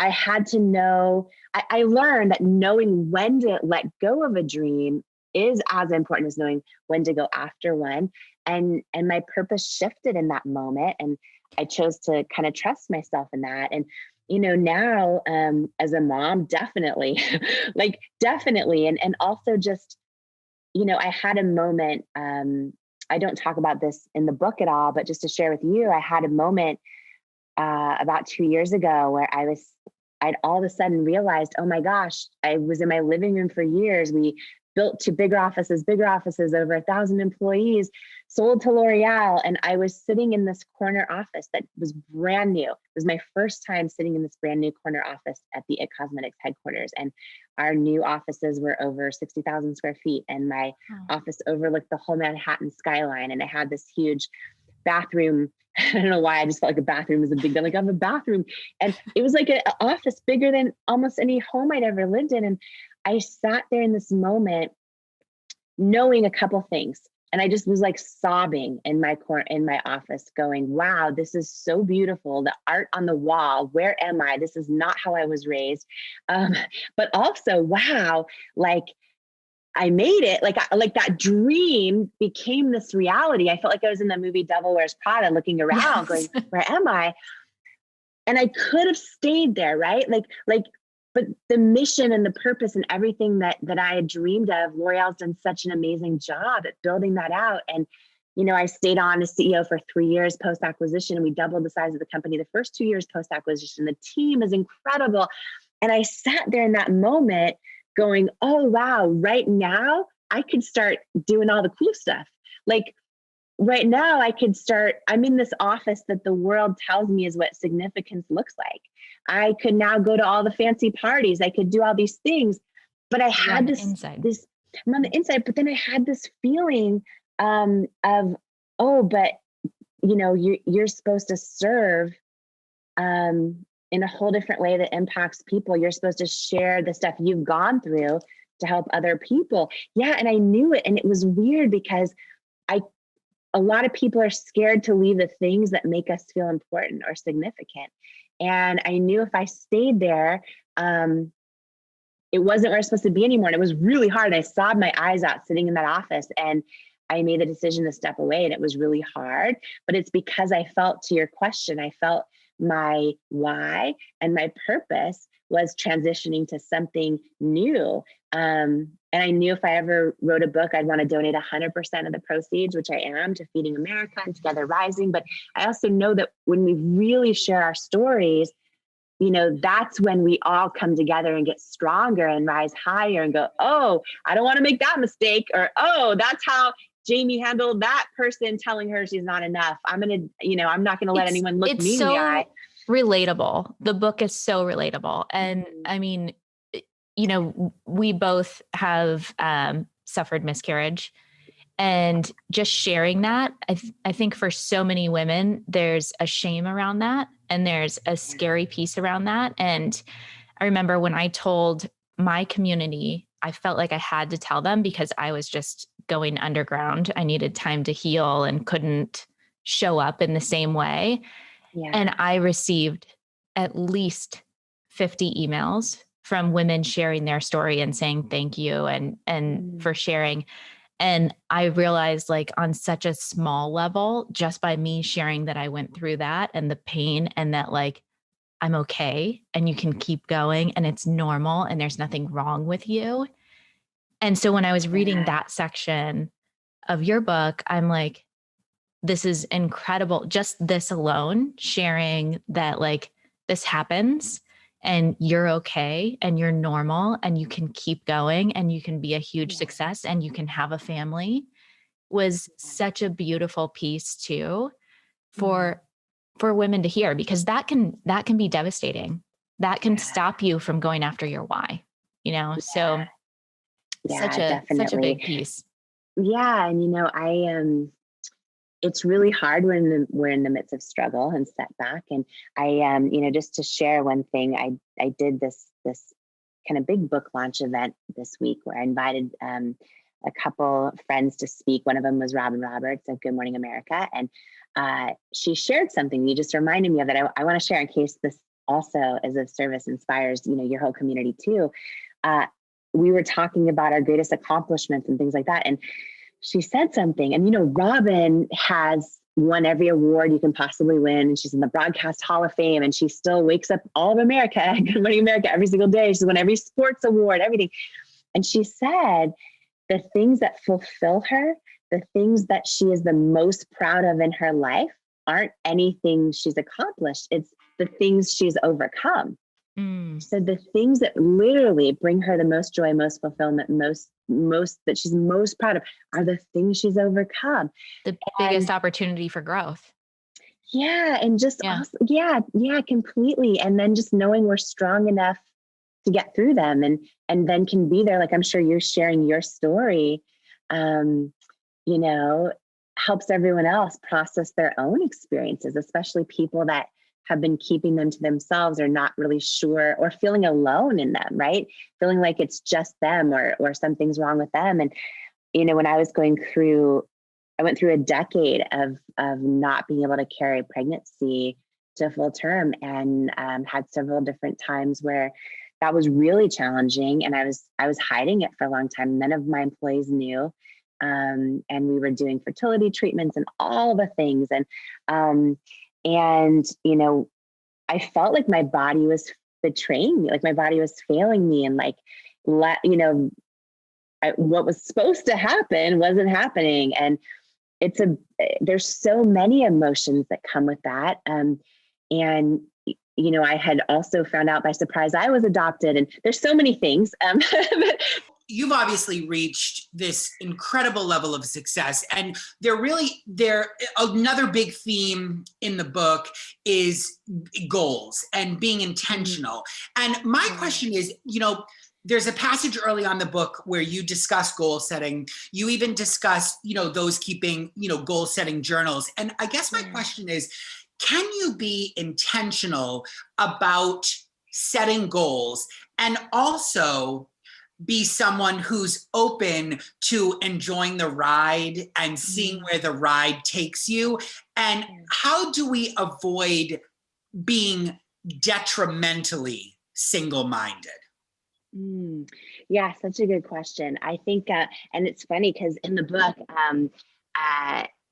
I had to know, I learned that knowing when to let go of a dream is as important as knowing when to go after one. And my purpose shifted in that moment. And I chose to kind of trust myself in that. And, now as a mom, definitely, definitely. And also just, I had a moment, I don't talk about this in the book at all, but just to share with you, I had a moment about 2 years ago where I'd all of a sudden realized, oh my gosh, I was in my living room for years. We built to bigger offices, over 1,000 employees, sold to L'Oreal. And I was sitting in this corner office that was brand new. It was my first time sitting in this brand new corner office at the It Cosmetics headquarters. And our new offices were over 60,000 square feet. And my office overlooked the whole Manhattan skyline. And it had this huge bathroom. I don't know why I just felt like a bathroom was a big deal. Like I have a bathroom. And it was like an office bigger than almost any home I'd ever lived in. And I sat there in this moment knowing a couple things. And I just was like sobbing in my office going, wow, this is so beautiful. The art on the wall. Where am I? This is not how I was raised. But also, wow, like I made it. Like that dream became this reality. I felt like I was in the movie Devil Wears Prada looking around going, where am I? And I could have stayed there, right? But the mission and the purpose and everything that I had dreamed of, L'Oreal's done such an amazing job at building that out. And, I stayed on as CEO for 3 years post-acquisition, and we doubled the size of the company the first 2 years post-acquisition. The team is incredible. And I sat there in that moment going, oh, wow, right now I could start doing all the cool stuff. Like right now I'm in this office that the world tells me is what significance looks like. I could now go to all the fancy parties. I could do all these things, but I had I'm on the inside, but then I had this feeling of, oh, but you're supposed to serve in a whole different way that impacts people. You're supposed to share the stuff you've gone through to help other people. Yeah. And I knew it. And it was weird because a lot of people are scared to leave the things that make us feel important or significant. And I knew if I stayed there, it wasn't where I was supposed to be anymore. And it was really hard. And I sobbed my eyes out sitting in that office, and I made the decision to step away, and it was really hard. But it's because I felt, to your question, I felt my why and my purpose was transitioning to something new. And I knew if I ever wrote a book, I'd want to donate 100% of the proceeds, which I am, to Feeding America and Together Rising. But I also know that when we really share our stories, that's when we all come together and get stronger and rise higher and go, oh, I don't want to make that mistake. Or, oh, that's how Jamie handled that person telling her she's not enough. I'm going to, I'm not going to let anyone look me in the eye. Relatable. The book is so relatable. And I mean, we both have suffered miscarriage, and just sharing that, I think for so many women, there's a shame around that. And there's a scary piece around that. And I remember when I told my community, I felt like I had to tell them because I was just going underground. I needed time to heal and couldn't show up in the same way. Yeah. And I received at least 50 emails from women sharing their story and saying thank you and for sharing. And I realized, like, on such a small level, just by me sharing that I went through that and the pain, and that, like, I'm okay and you can keep going and it's normal and there's nothing wrong with you. And so when I was reading that section of your book, I'm like, this is incredible. Just this alone, sharing that, like, this happens and you're okay and you're normal and you can keep going and you can be a huge success and you can have a family, was such a beautiful piece too for women to hear, because that can be devastating. That can stop you from going after your why, so such a big piece. Yeah. And it's really hard when we're in the midst of struggle and setback. And I, just to share one thing, I did this kind of big book launch event this week where I invited a couple friends to speak. One of them was Robin Roberts of Good Morning America. And she shared something. You just reminded me of that. I want to share in case this also as a service inspires, your whole community too. We were talking about our greatest accomplishments and things like that. And she said something, and Robin has won every award you can possibly win, and she's in the Broadcast Hall of Fame, and she still wakes up all of America, Good Morning America, every single day. She's won every sports award, everything. And she said the things that fulfill her, the things that she is the most proud of in her life, aren't anything she's accomplished. It's the things she's overcome. So the things that literally bring her the most joy, most fulfillment, most that she's most proud of are the things she's overcome. The biggest opportunity for growth. Yeah. And just, also, completely. And then just knowing we're strong enough to get through them and then can be there. Like, I'm sure you're sharing your story, helps everyone else process their own experiences, especially people that have been keeping them to themselves or not really sure or feeling alone in them, right? Feeling like it's just them or something's wrong with them. And, when I was I went through a decade of not being able to carry pregnancy to full term and had several different times where that was really challenging. And I was hiding it for a long time. None of my employees knew. And we were doing fertility treatments and all the things. And, I felt like my body was betraying me, like my body was failing me and what was supposed to happen wasn't happening. And there's so many emotions that come with that. I had also found out by surprise I was adopted, and there's so many things. You've obviously reached this incredible level of success, and another big theme in the book is goals and being intentional. And my question is, there's a passage early on in the book where you discuss goal setting. You even discuss, those keeping, goal setting journals. And I guess my question is, can you be intentional about setting goals and also be someone who's open to enjoying the ride and seeing where the ride takes you? And how do we avoid being detrimentally single-minded? Yeah, such a good question. I think, and it's funny because in the book,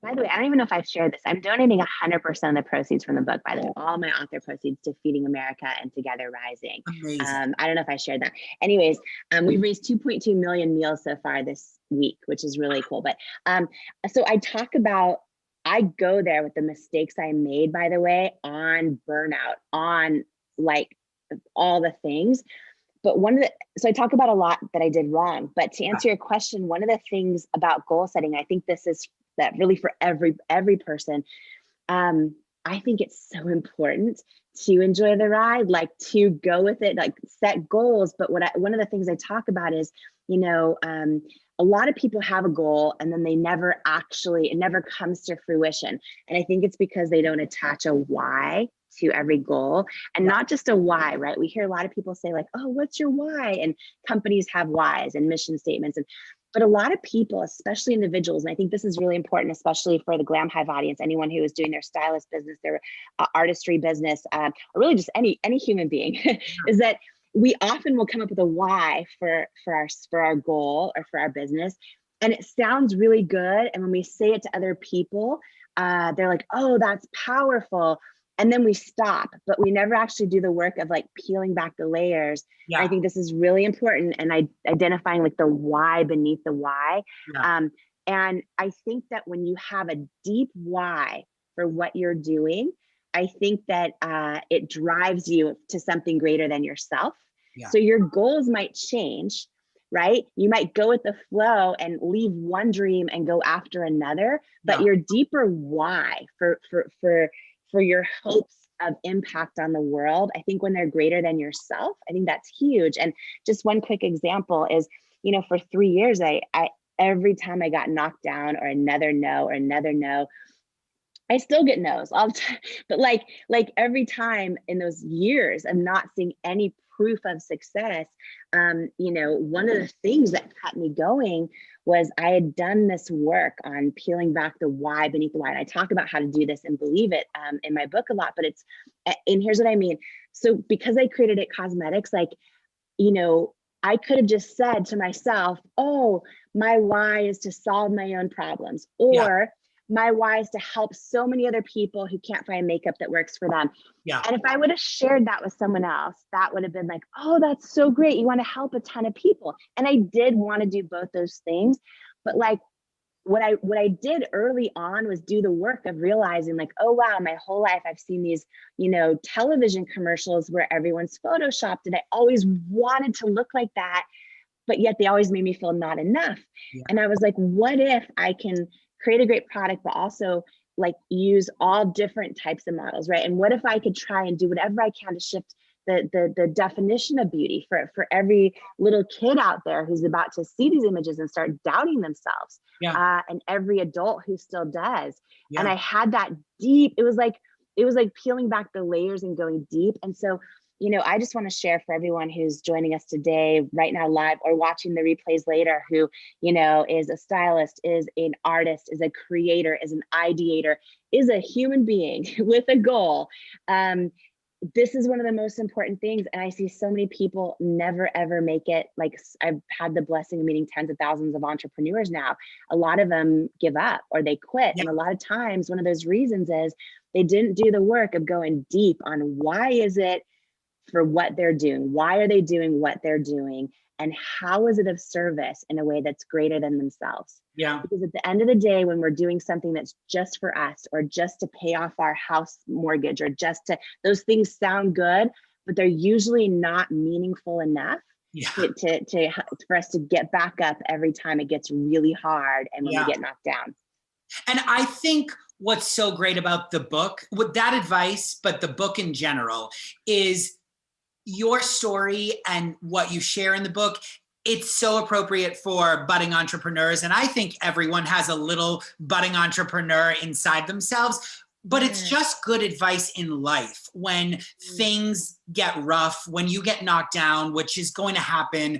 by the way, I don't even know if I've shared this. I'm donating 100% of the proceeds from the book, by the way, all my author proceeds to Feeding America and Together Rising. Amazing. I don't know if I shared that. Anyways, we've raised 2.2 million meals so far this week, which is really cool. But so I go there with the mistakes I made, by the way, on burnout, on all the things. But so I talk about a lot that I did wrong. But to answer your question, one of the things about goal setting, I think this is that really for every person, I think it's so important to enjoy the ride, to go with it, set goals. But one of the things I talk about is, a lot of people have a goal and then it never comes to fruition. And I think it's because they don't attach a why to every goal, and not just a why, right? We hear a lot of people say oh, what's your why? And companies have whys and mission statements. But a lot of people, especially individuals, and I think this is really important, especially for the Glam Hive audience, anyone who is doing their stylist business, their artistry business, or really just any human being, is that we often will come up with a why for our goal or for our business. And it sounds really good. And when we say it to other people, they're like, oh, that's powerful. And then we stop, but we never actually do the work of peeling back the layers. Yeah. I think this is really important, and identifying the why beneath the why. Yeah. And I think that when you have a deep why for what you're doing, I think that it drives you to something greater than yourself. Yeah. So your goals might change, right? You might go with the flow and leave one dream and go after another, but your deeper why for your hopes of impact on the world, I think when they're greater than yourself, I think that's huge. And just one quick example is, for 3 years, I every time I got knocked down or another no, I still get no's all the time. But every time in those years of not seeing any proof of success, one of the things that kept me going was I had done this work on peeling back the why beneath the why. And I talk about how to do this and believe it in my book a lot, but and here's what I mean. So because I created It Cosmetics, I could have just said to myself, oh, my why is to solve my own problems, or my why is to help so many other people who can't find makeup that works for them. Yeah. And if I would have shared that with someone else, that would have been oh, that's so great. You want to help a ton of people. And I did want to do both those things, but what I did early on was do the work of realizing like, oh, wow, my whole life I've seen these, television commercials where everyone's photoshopped, and I always wanted to look like that, but yet they always made me feel not enough. Yeah. And I was like, what if I can create a great product, but also like use all different types of models, right? And what if I could try and do whatever I can to shift the definition of beauty for every little kid out there who's about to see these images and start doubting themselves, and every adult who still does. Yeah. And I had that deep, it was like peeling back the layers and going deep. And so, I just want to share for everyone who's joining us today, right now, live or watching the replays later, who, is a stylist, is an artist, is a creator, is an ideator, is a human being with a goal. This is one of the most important things. And I see so many people never, ever make it. Like, I've had the blessing of meeting tens of thousands of entrepreneurs now. A lot of them give up or they quit. Yeah. And a lot of times, one of those reasons is they didn't do the work of going deep on why is it for what they're doing? Why are they doing what they're doing? And how is it of service in a way that's greater than themselves? Yeah. Because at the end of the day, when we're doing something that's just for us, or just to pay off our house mortgage, or just to, those things sound good, but they're usually not meaningful enough for us to get back up every time it gets really hard and when we get knocked down. And I think what's so great about the book, with that advice, but the book in general, is your story and what you share in the book. It's so appropriate for budding entrepreneurs. And I think everyone has a little budding entrepreneur inside themselves, but it's just good advice in life when things get rough, when you get knocked down, which is going to happen.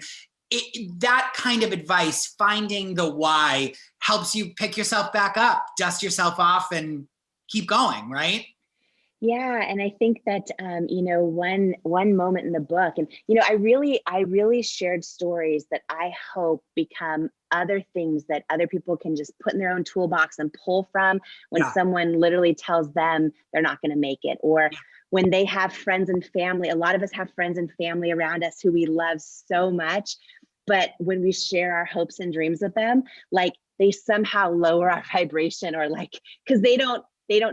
That kind of advice, finding the why, helps you pick yourself back up, dust yourself off, and keep going, right? Yeah. And I think that, one moment in the book, and, I really shared stories that I hope become other things that other people can just put in their own toolbox and pull from when someone literally tells them they're not going to make it, or when they have friends and family. A lot of us have friends and family around us who we love so much, but when we share our hopes and dreams with them, like they somehow lower our vibration, or like, because they don't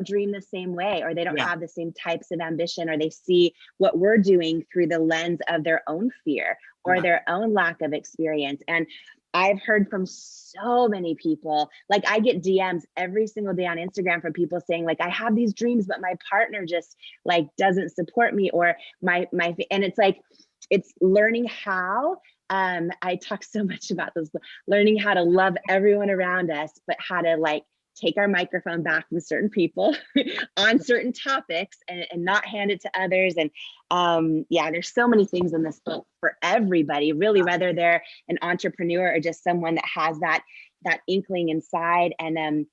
dream the same way, or they don't have the same types of ambition, or they see what we're doing through the lens of their own fear or their own lack of experience. And I've heard from so many people, like I get DMs every single day on Instagram from people saying like, I have these dreams, but my partner just like doesn't support me, or and it's like, it's learning how, I talk so much about this, learning how to love everyone around us, but how to like take our microphone back from certain people on certain topics and not hand it to others. And there's so many things in this book for everybody, really, whether they're an entrepreneur or just someone that has that inkling inside. And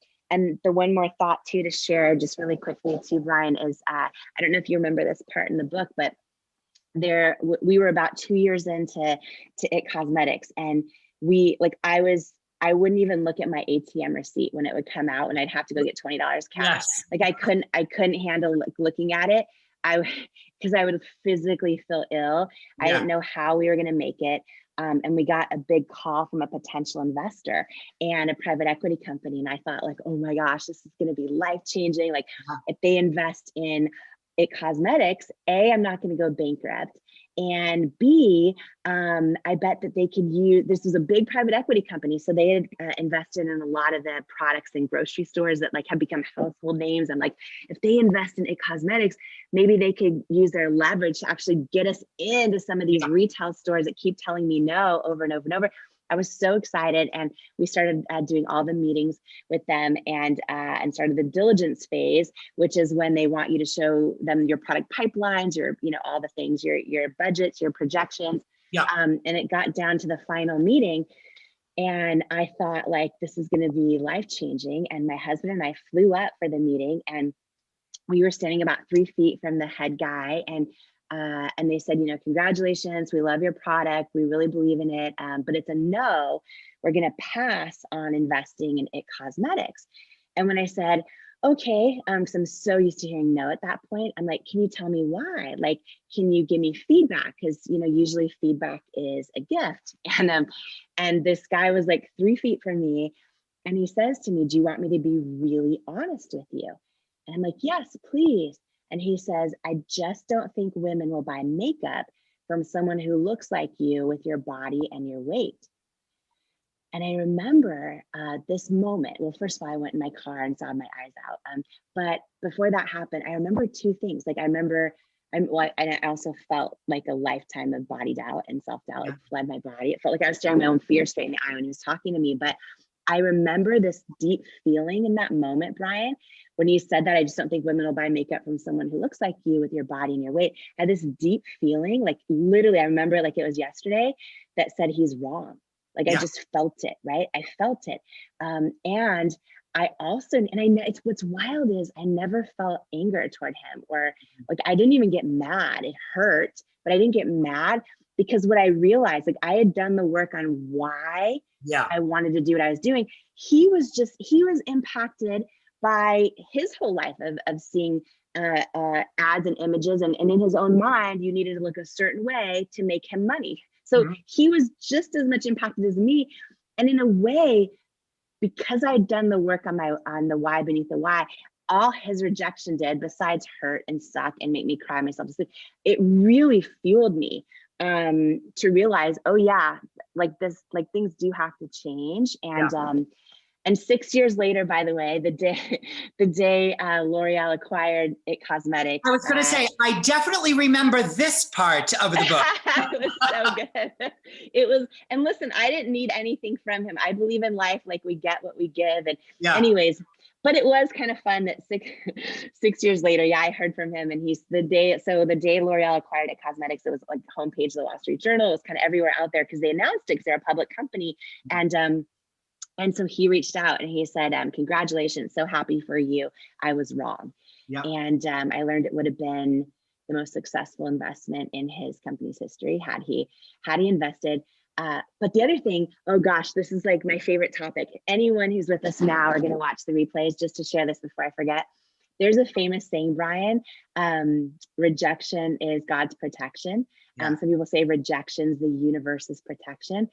the one more thought too to share just really quickly too, Brian, is I don't know if you remember this part in the book, but we were about 2 years into It Cosmetics, and I wouldn't even look at my ATM receipt when it would come out, and I'd have to go get $20 cash. Yes. Like I couldn't handle looking at it. Because I would physically feel ill. I didn't know how we were going to make it. And we got a big call from a potential investor and a private equity company. And I thought like, oh my gosh, this is going to be life-changing. Like if they invest in It Cosmetics, A, I'm not going to go bankrupt. And B, I bet that they could use, this was a big private equity company. So they had invested in a lot of the products in grocery stores that like have become household names. I'm like, if they invest in It Cosmetics, maybe they could use their leverage to actually get us into some of these retail stores that keep telling me no over and over and over. I was so excited, and we started doing all the meetings with them, and started the diligence phase, which is when they want you to show them your product pipelines, your all the things, your budgets, your projections. Yeah. And it got down to the final meeting, and I thought like this is going to be life changing. And my husband and I flew up for the meeting, and we were standing about 3 feet from the head guy, and they said, congratulations, we love your product, we really believe in it, but it's a no, we're going to pass on investing in It Cosmetics. And when I said, okay, because I'm so used to hearing no at that point, I'm like, can you tell me why? Like, can you give me feedback? Because, usually feedback is a gift. And this guy was like 3 feet from me, And he says to me, do you want me to be really honest with you? And I'm like, yes, please. And he says, I just don't think women will buy makeup from someone who looks like you with your body and your weight. And I remember this moment. Well, first of all, I went in my car and sobbed my eyes out. But before that happened, I remember two things. Like I remember, and I also felt like a lifetime of body doubt and self-doubt like flood my body. It felt like I was staring my own fear straight in the eye when he was talking to me. But I remember this deep feeling in that moment, Brian, when he said that, I just don't think women will buy makeup from someone who looks like you with your body and your weight. I had this deep feeling, like literally, I remember it like it was yesterday, that said he's wrong. Like I just felt it, right? I felt it. And I also, it's what's wild is I never felt anger toward him, or like, I didn't even get mad. It hurt, but I didn't get mad because what I realized, like I had done the work on why I wanted to do what I was doing. He was impacted by his whole life of seeing ads and images, and in his own mind, you needed to look a certain way to make him money. So he was just as much impacted as me. And in a way, because I had done the work on the why beneath the why, all his rejection did, besides hurt and suck and make me cry myself to sleep, it really fueled me to realize, oh yeah, like this, like things do have to change. And 6 years later, by the way, the day L'Oreal acquired It Cosmetics. I was going to say, I definitely remember this part of the book. It was so good. It was, and listen, I didn't need anything from him. I believe in life, like we get what we give. And anyways, but it was kind of fun that six years later, I heard from him, and the day L'Oreal acquired It Cosmetics, it was like the homepage of the Wall Street Journal. It was kind of everywhere out there because they announced it because they're a public company. And so he reached out and he said, congratulations, so happy for you. I was wrong. And I learned it would have been the most successful investment in his company's history had he invested. But the other thing, oh gosh, this is like my favorite topic. Anyone who's with us now are going to watch the replays, just to share this before I forget. There's a famous saying, Brian, rejection is God's protection. Some people say rejection's the universe's protection.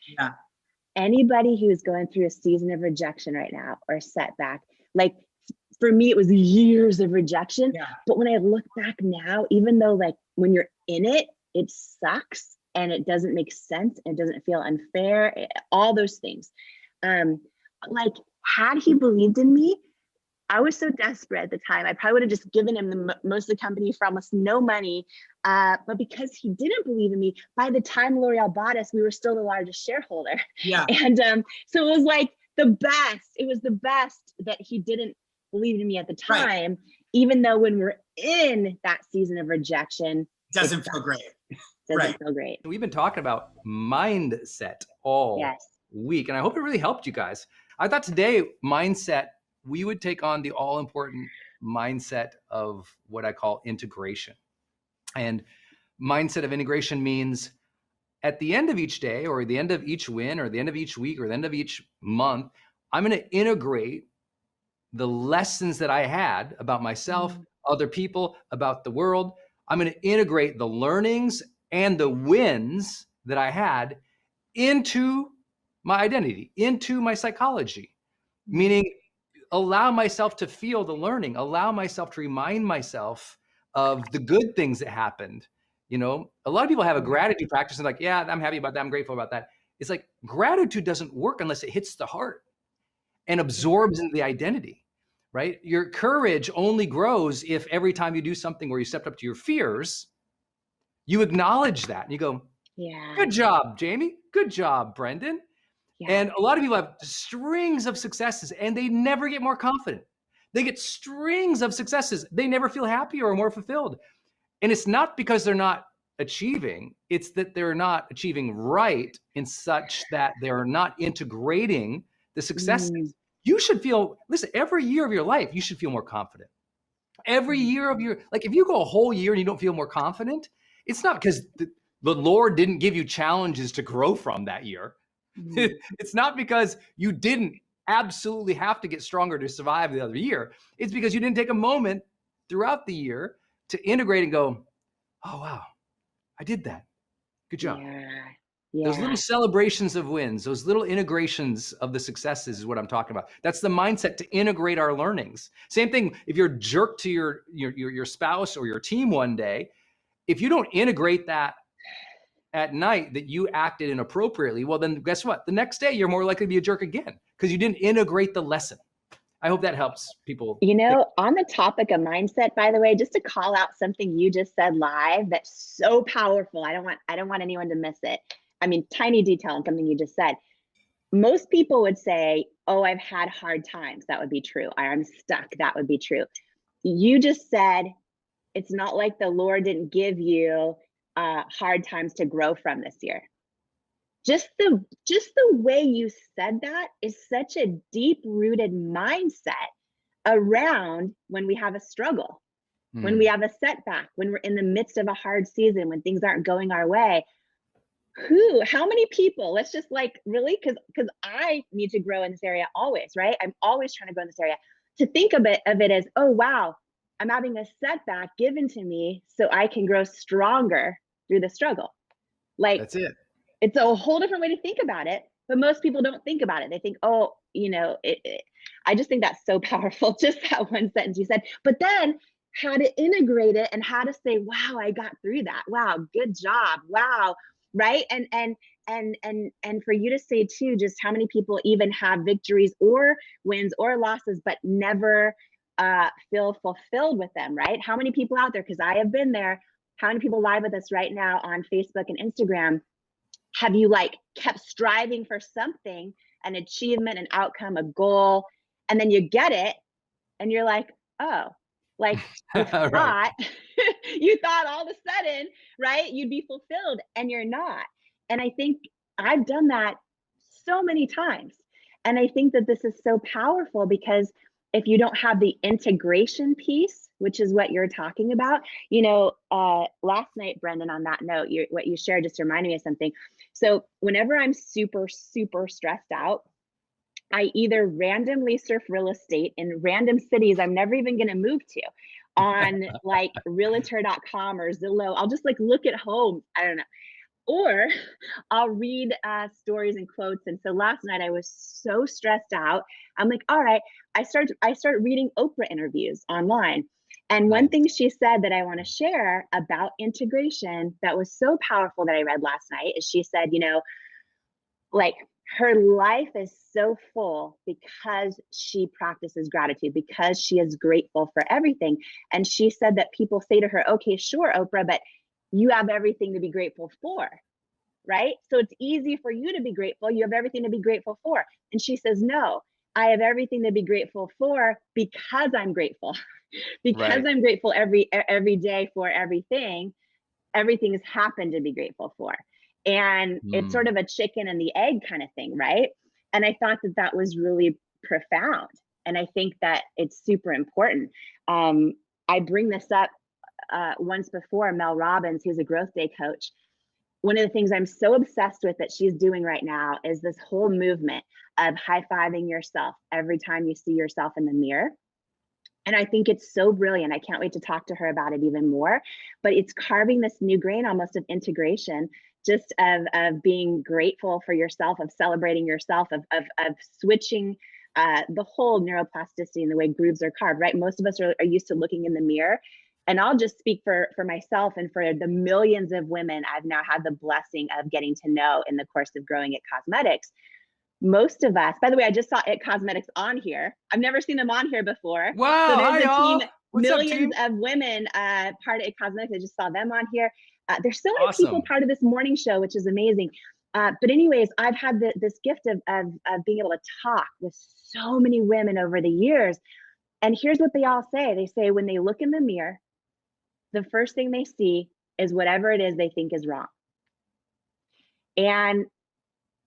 Anybody who's going through a season of rejection right now or a setback, like for me, it was years of rejection. But when I look back now, even though like when you're in it, it sucks and it doesn't make sense, and it doesn't feel unfair, all those things. Like had he believed in me, I was so desperate at the time, I probably would have just given him most of the company for almost no money. But because he didn't believe in me, by the time L'Oreal bought us, we were still the largest shareholder. And so it was like the best. It was the best that he didn't believe in me at the time, even though when we're in that season of rejection, doesn't feel great. Doesn't feel great. We've been talking about mindset all week, and I hope it really helped you guys. I thought today, mindset, we would take on the all-important mindset of what I call integration. And mindset of integration means at the end of each day, or the end of each win, or the end of each week, or the end of each month, I'm going to integrate the lessons that I had about myself, other people, about the world. I'm going to integrate the learnings and the wins that I had into my identity, into my psychology, meaning allow myself to feel the learning, allow myself to remind myself of the good things that happened. You know, a lot of people have a gratitude practice and like, yeah, I'm happy about that, I'm grateful about that. It's like gratitude doesn't work unless it hits the heart and absorbs into the identity, right? Your courage only grows if every time you do something where you stepped up to your fears, you acknowledge that and you go, good job, Jamie. Good job, Brendan. And a lot of people have strings of successes and they never get more confident. They get strings of successes. They never feel happier or more fulfilled. And it's not because they're not achieving, it's that they're not achieving right in such that they're not integrating the successes. You should feel, listen, every year of your life, you should feel more confident. Every year of your, like if you go a whole year and you don't feel more confident, it's not because the Lord didn't give you challenges to grow from that year. It's not because you didn't absolutely have to get stronger to survive the other year. It's because you didn't take a moment throughout the year to integrate and go, oh, wow, I did that. Good job. Those little celebrations of wins, those little integrations of the successes is what I'm talking about. That's the mindset to integrate our learnings. Same thing if you're a jerk to your spouse or your team one day, if you don't integrate that at night that you acted inappropriately, well, then guess what? The next day you're more likely to be a jerk again because you didn't integrate the lesson. I hope that helps people. You know, on the topic of mindset, by the way, just to call out something you just said live that's so powerful. I don't want anyone to miss it. I mean, tiny detail on something you just said. Most people would say, oh, I've had hard times. That would be true. I'm stuck. That would be true. You just said, it's not like the Lord didn't give you hard times to grow from this year. Just the way you said that is such a deep-rooted mindset around when we have a struggle, when we have a setback, when we're in the midst of a hard season, when things aren't going our way. How many people, let's just like really, because I need to grow in this area always, right? I'm always trying to grow in this area. To think of it as, oh, wow, I'm having a setback given to me so I can grow stronger through the struggle. Like, that's it. It's a whole different way to think about it, but most people don't think about it. They think, oh, you know, I just think that's so powerful, just that one sentence you said. But then how to integrate it and how to say, wow, I got through that. Wow, good job. Wow, right? And for you to say too, just how many people even have victories or wins or losses, but never feel fulfilled with them, right? How many people out there, because I have been there, how many people live with us right now on Facebook and Instagram, have you like kept striving for something, an achievement, an outcome, a goal, and then you get it and you're like, oh, like you thought, you thought all of a sudden, right, you'd be fulfilled and you're not. And I think I've done that so many times. And I think that this is so powerful because if you don't have the integration piece, which is what you're talking about, you know, last night, Brendan, on that note, what you shared just reminded me of something. So whenever I'm super, super stressed out, I either randomly surf real estate in random cities I'm never even going to move to on like realtor.com or Zillow. I'll just like look at homes. I don't know. Or I'll read stories and quotes. And so last night I was so stressed out. I'm like, all right, I start reading Oprah interviews online. And one thing she said that I want to share about integration that was so powerful that I read last night is she said, you know, like her life is so full because she practices gratitude, because she is grateful for everything. And she said that people say to her, okay, sure, Oprah, but you have everything to be grateful for, right? So it's easy for you to be grateful. You have everything to be grateful for. And she says, no, I have everything to be grateful for because I'm grateful. Because I'm grateful every day for everything. Everything has happened to be grateful for. And it's sort of a chicken and the egg kind of thing, right? And I thought that that was really profound. And I think that it's super important. I bring this up once before, Mel Robbins, who's a growth day coach. One of the things I'm so obsessed with that she's doing right now is this whole movement of high-fiving yourself every time you see yourself in the mirror. And I think it's so brilliant. I can't wait to talk to her about it even more. But it's carving this new grain almost of integration, just of being grateful for yourself, of celebrating yourself, of switching the whole neuroplasticity and the way grooves are carved, right? Most of us are used to looking in the mirror. And I'll just speak for myself and for the millions of women I've now had the blessing of getting to know in the course of growing It Cosmetics. Most of us, by the way, I just saw It Cosmetics on here. I've never seen them on here before. Wow, so there's hi, a y'all. team, What's millions up, of women part of It Cosmetics. I just saw them on here. There's so many Awesome. people part of this morning show, which is amazing. But anyways, I've had this gift of being able to talk with so many women over the years. And here's what they all say. They say when they look in the mirror, the first thing they see is whatever it is they think is wrong. And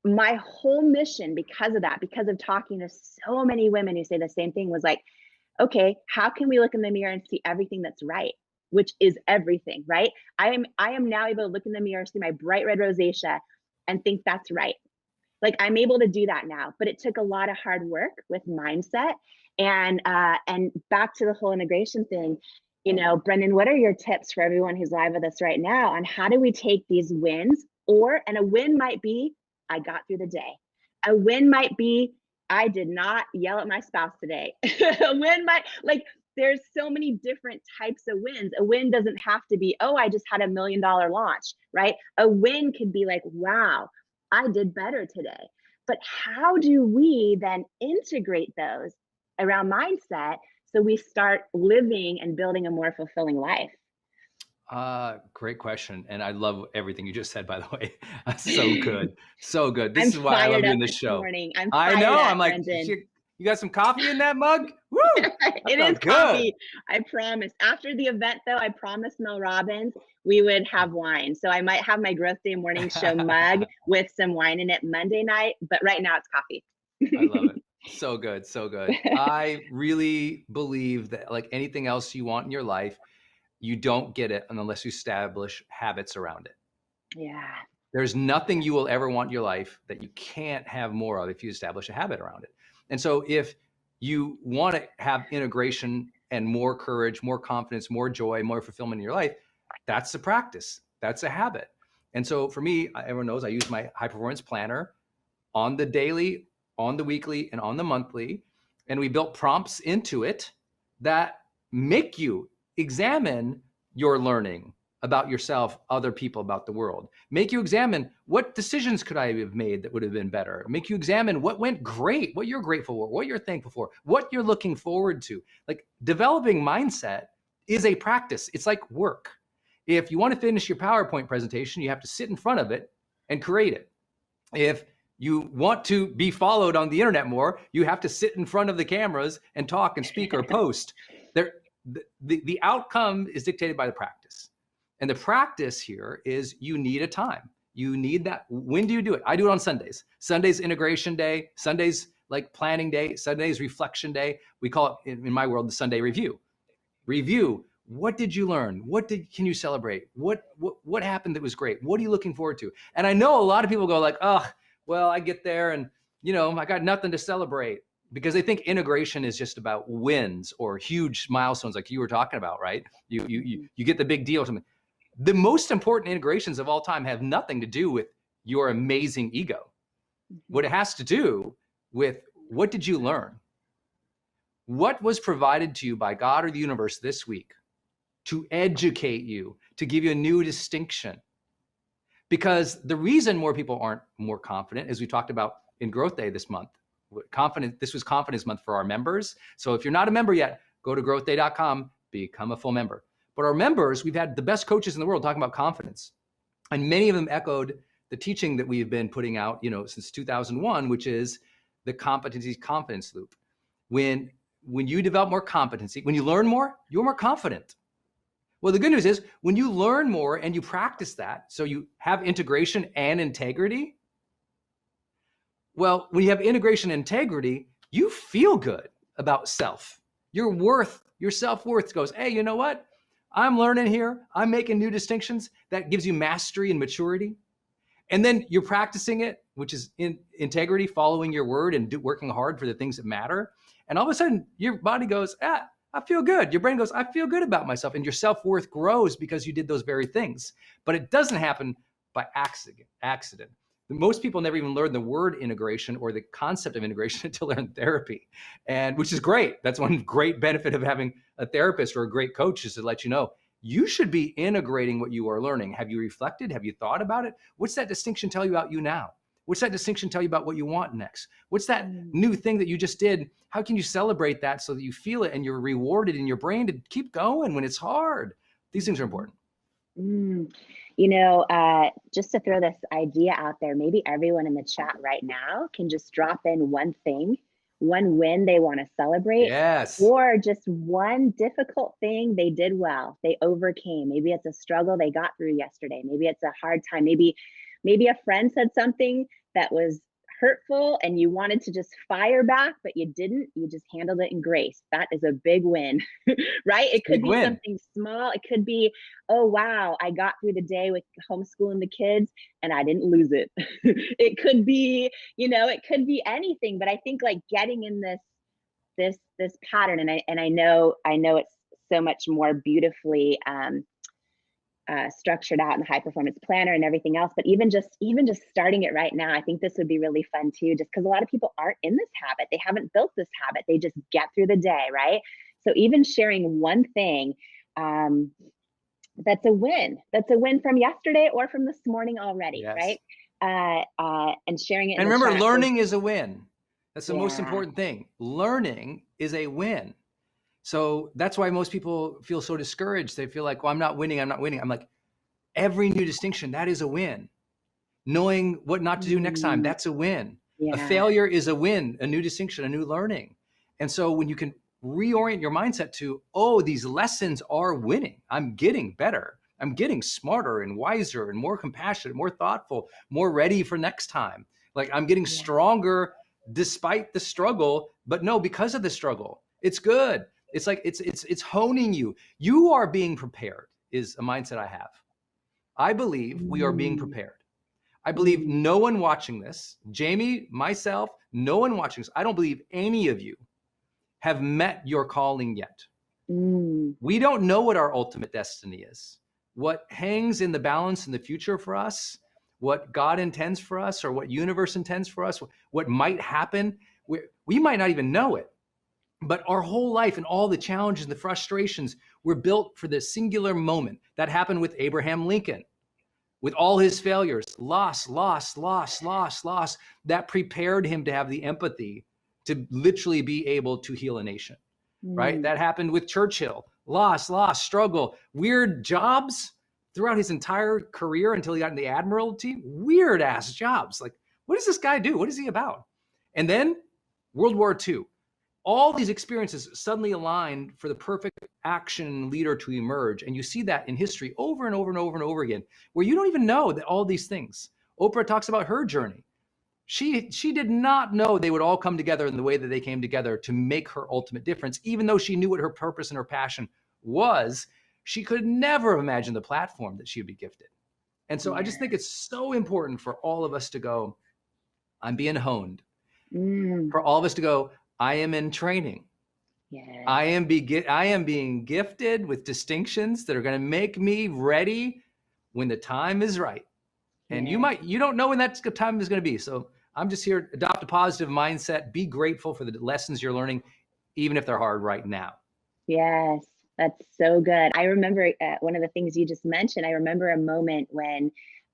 my whole mission, because of that, because of talking to so many women who say the same thing, was like, okay, how can we look in the mirror and see everything that's right, which is everything, right? I am now able to look in the mirror, see my bright red rosacea, and think that's right. Like I'm able to do that now, but it took a lot of hard work with mindset and back to the whole integration thing. You know, Brendan, what are your tips for everyone who's live with us right now on how do we take these wins And a win might be, I got through the day. A win might be, I did not yell at my spouse today. A win might, like, there's so many different types of wins. A win doesn't have to be, oh, I just had $1 million launch, right? A win could be like, wow, I did better today. But how do we then integrate those around mindset so we start living and building a more fulfilling life? Great question. And I love everything you just said, by the way. So good. So good. This I'm is why I love doing this this show. morning. I know. Up, I'm like, you got some coffee in that mug? Woo! It is good. Coffee. I promise. After the event, though, I promised Mel Robbins we would have wine. So I might have my Growth Day Morning Show mug with some wine in it Monday night. But right now it's coffee. I love it. So good. So good. I really believe that, like anything else you want in your life, you don't get it unless you establish habits around it. Yeah. There's nothing you will ever want in your life that you can't have more of if you establish a habit around it. And so if you want to have integration and more courage, more confidence, more joy, more fulfillment in your life, that's a practice. That's a habit. And so for me, everyone knows I use my high performance planner on the daily, on the weekly, and on the monthly. And we built prompts into it that make you examine your learning about yourself, other people, about the world. Make you examine what decisions could I have made that would have been better. Make you examine what went great, what you're grateful for, what you're thankful for, what you're looking forward to. Like, developing mindset is a practice. It's like work. If you want to finish your PowerPoint presentation, you have to sit in front of it and create it. If you want to be followed on the internet more, you have to sit in front of the cameras and talk and speak or post. The outcome is dictated by the practice. And the practice here is you need a time. You need that. When do you do it? I do it on Sundays. Sunday's integration day. Sunday's like planning day. Sunday's reflection day. We call it, in my world, the Sunday review. Review. What did you learn? Can you celebrate? What happened that was great? What are you looking forward to? And I know a lot of people go like, oh, well, I get there and, I got nothing to celebrate, because they think integration is just about wins or huge milestones like you were talking about, right? You get the big deal or something. The most important integrations of all time have nothing to do with your amazing ego. What it has to do with, what did you learn? What was provided to you by God or the universe this week to educate you, to give you a new distinction? Because the reason more people aren't more confident, as we talked about in Growth Day this month, this was Confidence Month for our members. So if you're not a member yet, go to growthday.com, become a full member. But our members, we've had the best coaches in the world talking about confidence. And many of them echoed the teaching that we've been putting out, since 2001, which is the competency confidence loop. When you develop more competency, when you learn more, you're more confident. Well, the good news is when you learn more and you practice that, so you have integration and integrity. Well, when you have integration and integrity, you feel good about self. Your self-worth goes, hey, you know what? I'm learning here. I'm making new distinctions. That gives you mastery and maturity. And then you're practicing it, which is in integrity, following your word and working hard for the things that matter. And all of a sudden, your body goes, I feel good. Your brain goes, I feel good about myself. And your self-worth grows because you did those very things. But it doesn't happen by accident. Most people never even learn the word integration or the concept of integration until they're in therapy, and which is great. That's one great benefit of having a therapist or a great coach, is to let you know you should be integrating what you are learning. Have you reflected? Have you thought about it? What's that distinction tell you about you now? What's that distinction tell you about what you want next? What's that new thing that you just did? How can you celebrate that so that you feel it and you're rewarded in your brain to keep going when it's hard? These things are important. Just to throw this idea out there, maybe everyone in the chat right now can just drop in one thing, one win they want to celebrate. Yes. Or just one difficult thing they did well, they overcame. Maybe it's a struggle they got through yesterday. Maybe it's a hard time. Maybe a friend said something that was hurtful and you wanted to just fire back, but you didn't. You just handled it in grace. That is a big win, right? It could be something small. It could be, oh, wow, I got through the day with homeschooling the kids and I didn't lose it. It could be, it could be anything. But I think like getting in this pattern, and I know it's so much more beautifully structured out in the high performance planner and everything else. But even just starting it right now, I think this would be really fun too, just because a lot of people aren't in this habit. They haven't built this habit. They just get through the day, right? So even sharing one thing, that's a win. That's a win from yesterday or from this morning already, right? And sharing it. And remember, learning is a win. That's the most important thing. Learning is a win. So that's why most people feel so discouraged. They feel like, well, I'm not winning. I'm like, every new distinction, that is a win. Knowing what not to do next time, that's a win. A failure is a win, a new distinction, a new learning. And so when you can reorient your mindset to, oh, these lessons are winning. I'm getting better. I'm getting smarter and wiser and more compassionate, more thoughtful, more ready for next time. Like I'm getting stronger despite the struggle, but no, because of the struggle, it's good. It's like, it's honing you. You are being prepared is a mindset I have. I believe we are being prepared. I believe no one watching this, Jamie, myself, no one watching this, I don't believe any of you have met your calling yet. We don't know what our ultimate destiny is. What hangs in the balance in the future for us, what God intends for us, or what universe intends for us, what might happen, we might not even know it. But our whole life and all the challenges and the frustrations were built for the singular moment. That happened with Abraham Lincoln. With all his failures, loss, that prepared him to have the empathy to literally be able to heal a nation, right? That happened with Churchill, loss, struggle, weird jobs throughout his entire career until he got in the Admiralty, weird ass jobs. Like, what does this guy do? What is he about? And then World War II. All these experiences suddenly aligned for the perfect action leader to emerge. And you see that in history over and over and over and over again, where you don't even know that all these things. Oprah talks about her journey. She did not know they would all come together in the way that they came together to make her ultimate difference. Even though she knew what her purpose and her passion was, she could never have imagined the platform that she would be gifted. And so I just think it's so important for all of us to go, I'm being honed. For all of us to go, I am in training. I am being gifted with distinctions that are going to make me ready when the time is right. And you don't know when that time is going to be. So I'm just here, adopt a positive mindset, be grateful for the lessons you're learning, even if they're hard right now. Yes, that's so good. I remember one of the things you just mentioned. I remember a moment when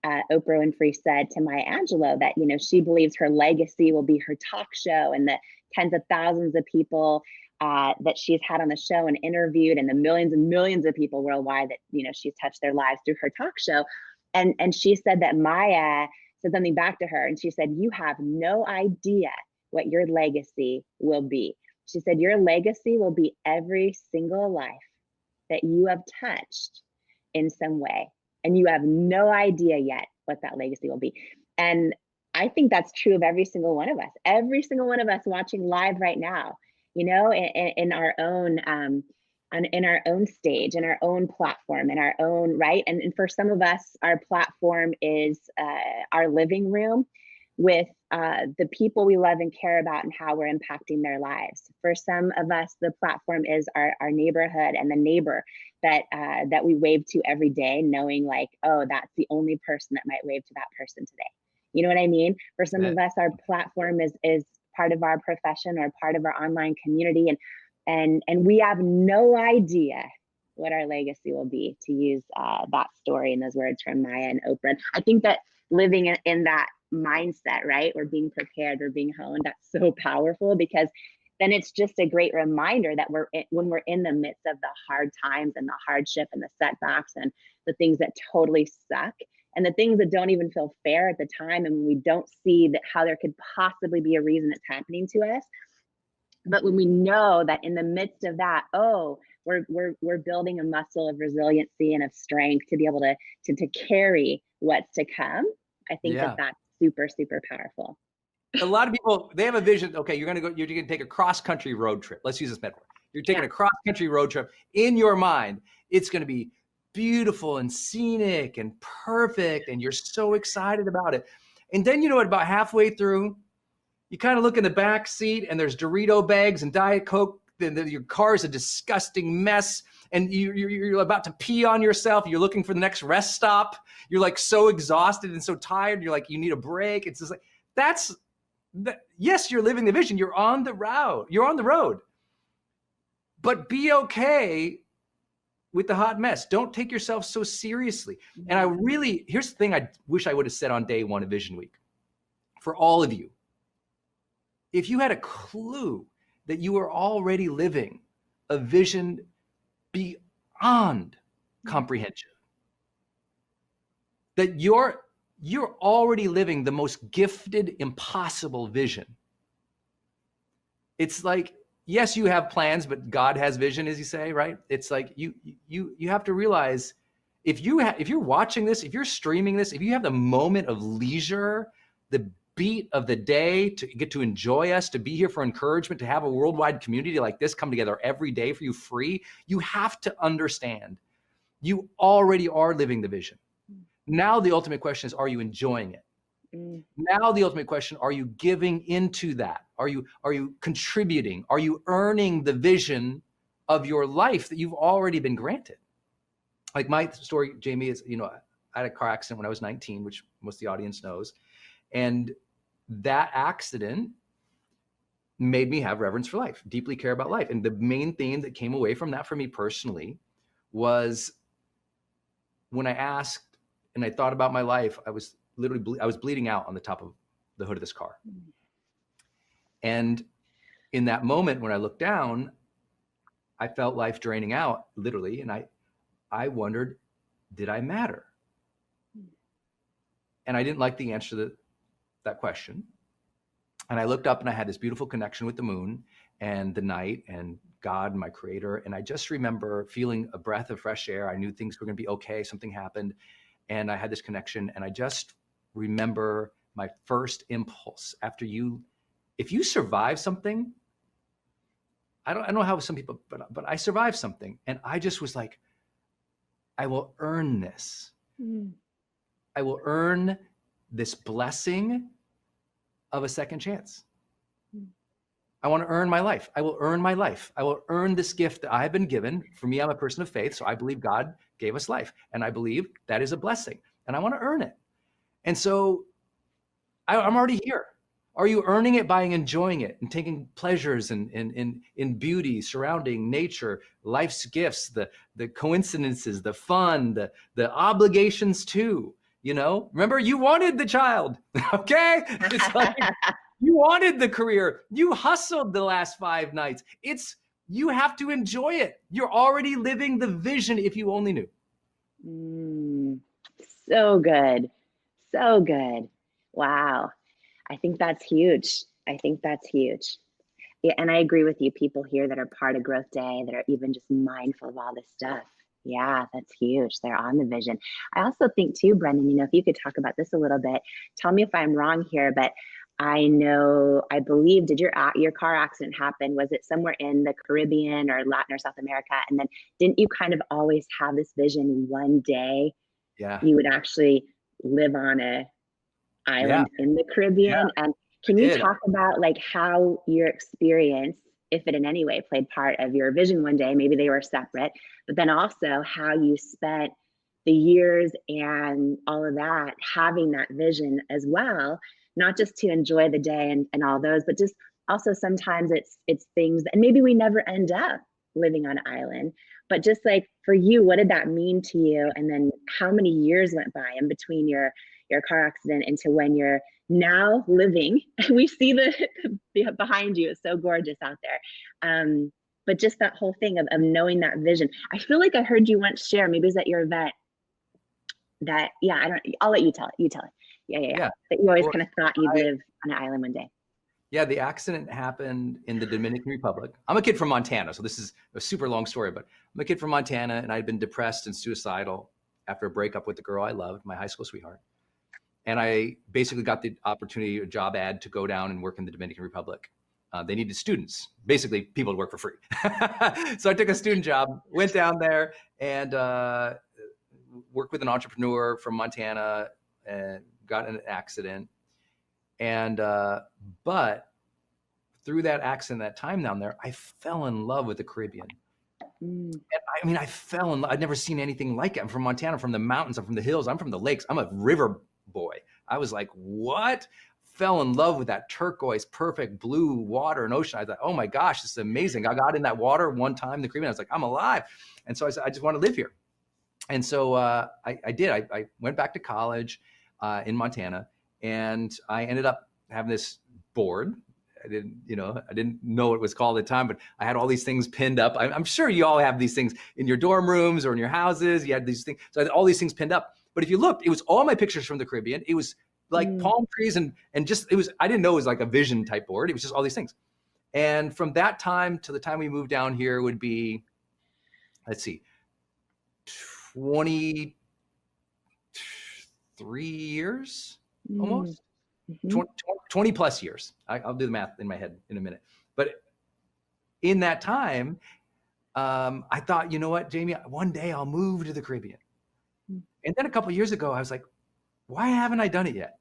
Oprah Winfrey said to Maya Angelou that, she believes her legacy will be her talk show and the tens of thousands of people that she's had on the show and interviewed, and the millions and millions of people worldwide that, she's touched their lives through her talk show. And she said that Maya said something back to her, and she said, you have no idea what your legacy will be. She said, your legacy will be every single life that you have touched in some way. And you have no idea yet what that legacy will be. And I think that's true of every single one of us watching live right now, in our own, in our own stage, in our own platform, in our own, right? And for some of us, our platform is our living room with the people we love and care about and how we're impacting their lives. For some of us, the platform is our neighborhood and the neighbor that we wave to every day, knowing like, oh, that's the only person that might wave to that person today. You know what I mean? For some of us, our platform is part of our profession or part of our online community. And we have no idea what our legacy will be, to use that story and those words from Maya and Oprah. I think that living in that mindset, right? We're being prepared, we're being honed. That's so powerful, because then it's just a great reminder that when we're in the midst of the hard times and the hardship and the setbacks and the things that totally suck and the things that don't even feel fair at the time, and we don't see that how there could possibly be a reason it's happening to us. But when we know that in the midst of that, we're building a muscle of resiliency and of strength to be able to carry what's to come. I think that's super, super powerful. A lot of people, they have a vision. Okay, you're going to take a cross-country road trip. Let's use this metaphor. You're taking a cross-country road trip. In your mind, it's going to be beautiful and scenic and perfect, and you're so excited about it. And then, about halfway through, you kind of look in the back seat and there's Dorito bags and Diet Coke your car is a disgusting mess, and you're about to pee on yourself. You're looking for the next rest stop. You're like so exhausted and so tired. You're like, you need a break. It's just like, yes, you're living the vision. You're on the road. You're on the road. But be okay with the hot mess. Don't take yourself so seriously. And here's the thing I wish I would have said on day one of Vision Week. For all of you, if you had a clue that you were already living a vision beyond comprehension, that you're already living the most gifted, impossible vision. It's like, yes, you have plans, but God has vision, as you say, right? It's like you have to realize if you're watching this, if you're streaming this, if you have the moment of leisure, the beat of the day to get to enjoy us, to be here for encouragement, to have a worldwide community like this come together every day for you free, you have to understand you already are living the vision. Now the ultimate question is, are you enjoying it? Now the ultimate question, are you giving into that? Are you contributing? Are you earning the vision of your life that you've already been granted? Like my story, Jamie, is, I had a car accident when I was 19, which most of the audience knows. And that accident made me have reverence for life, deeply care about life. And the main theme that came away from that for me personally was when I asked and I thought about my life, I was bleeding out on the top of the hood of this car. And in that moment, when I looked down, I felt life draining out, literally. And I wondered, did I matter? And I didn't like the answer to that question. And I looked up and I had this beautiful connection with the moon and the night and God, my creator. And I just remember feeling a breath of fresh air. I knew things were going to be okay. Something happened. And I had this connection. And I just remember my first impulse if you survive something, I don't know how some people, but I survived something. And I just was like, I will earn this. I will earn this blessing of a second chance. I want to earn my life. I will earn my life. I will earn this gift that I have been given. For me, I'm a person of faith, so I believe God gave us life. And I believe that is a blessing. And I want to earn it. And so I'm already here. Are you earning it by enjoying it and taking pleasures in beauty, surrounding nature, life's gifts, the coincidences, the fun, the obligations too? Remember, you wanted the child, okay? It's like, you wanted the career. You hustled the last 5 nights. You have to enjoy it. You're already living the vision if you only knew. So good. So good. Wow. I think that's huge. Yeah, and I agree with you. People here that are part of Growth Day, that are even just mindful of all this stuff. Yeah, that's huge. They're on the vision. I also think too, Brendan, if you could talk about this a little bit, tell me if I'm wrong here, but I believe, did your car accident happen? Was it somewhere in the Caribbean or Latin or South America? And then didn't you kind of always have this vision one day? Yeah. You would actually live on a island in the Caribbean. And can you talk about like how your experience, if it in any way played part of your vision one day, maybe they were separate, but then also how you spent the years and all of that, having that vision as well, not just to enjoy the day and all those, but just also sometimes it's things, and maybe we never end up living on an island, but just like for you, what did that mean to you? And then how many years went by in between your car accident into when you're now living? We see the behind you, it's so gorgeous out there. But just that whole thing of knowing that vision. I feel like I heard you once share, maybe it was at your event, that, I'll let you tell it. You tell it. Yeah. That you always kind of thought you'd live on an island one day. Yeah, the accident happened in the Dominican Republic. I'm a kid from Montana, so this is a super long story, but I'm a kid from Montana, and I'd been depressed and suicidal after a breakup with the girl I loved, my high school sweetheart. And I basically got the opportunity, a job ad, to go down and work in the Dominican Republic. They needed students, basically people to work for free. So I took a student job, went down there, and worked with an entrepreneur from Montana, and got in an accident. And but through that accident, that time down there, I fell in love with the Caribbean. And I mean, I fell in love. I'd never seen anything like it. I'm from Montana, I'm from the mountains, I'm from the hills, I'm from the lakes. I'm a river boy. I was like, what? Fell in love with that turquoise, perfect blue water and ocean. I thought, oh my gosh, this is amazing. I got in that water one time, the Caribbean. I was like, I'm alive. And so I said, I just want to live here. And so I did. I went back to college in Montana, and I ended up having this board. I didn't know what it was called at the time, but I had all these things pinned up. I'm sure you all have these things in your dorm rooms or in your houses. You had these things. So I had all these things pinned up. But if you looked, it was all my pictures from the Caribbean. It was like palm trees and just, I didn't know it was like a vision type board. It was just all these things. And from that time to the time we moved down here would be, let's see, 23 years almost. 20 plus years. I'll do the math in my head in a minute. But in that time, I thought, you know what, Jamie, one day I'll move to the Caribbean. And then a couple of years ago, I was like, why haven't I done it yet?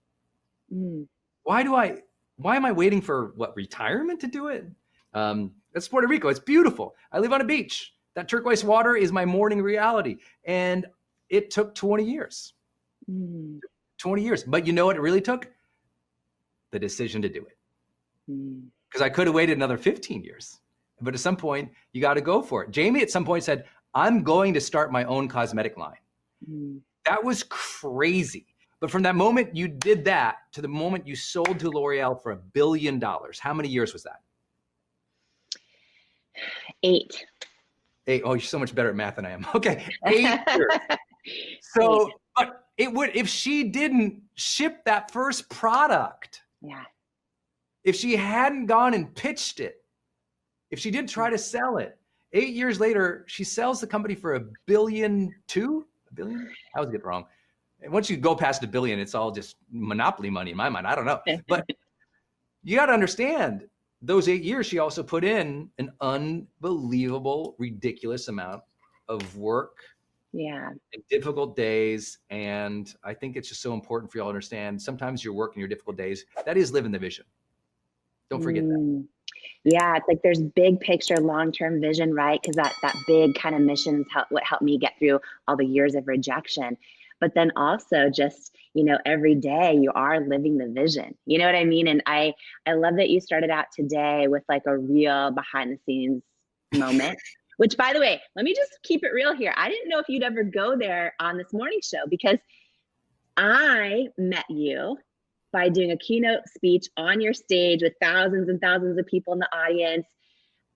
Why am I waiting for retirement to do it? That's Puerto Rico. It's beautiful. I live on a beach. That turquoise water is my morning reality. And it took 20 years. 20 years. But you know what it really took? The decision to do it. Because I could have waited another 15 years. But at some point, you got to go for it. Jamie at some point said, I'm going to start my own cosmetic line. That was crazy. But from that moment you did that to the moment you sold to L'Oreal for $1 billion, how many years was that? 8. 8. Oh, you're so much better at math than I am. Okay, 8 years. So, but it would, if she didn't ship that first product, if she hadn't gone and pitched it, if she didn't try to sell it, 8 years later, she sells the company for $1.2 billion. $1 billion? I always get it wrong. And once you go past $1 billion, it's all just monopoly money in my mind. I don't know. But you got to understand, those 8 years, she also put in an unbelievable, ridiculous amount of work. And difficult days. And I think it's just so important for you all to understand, sometimes your work and your difficult days, that is living the vision. Don't forget that. Yeah, it's like there's big picture, long-term vision, right? Because that big kind of mission is what helped me get through all the years of rejection. But then also just, every day you are living the vision. You know what I mean? And I love that you started out today with like a real behind the scenes moment, which, by the way, let me just keep it real here. I didn't know if you'd ever go there on this morning show, because I met you by doing a keynote speech on your stage with thousands and thousands of people in the audience.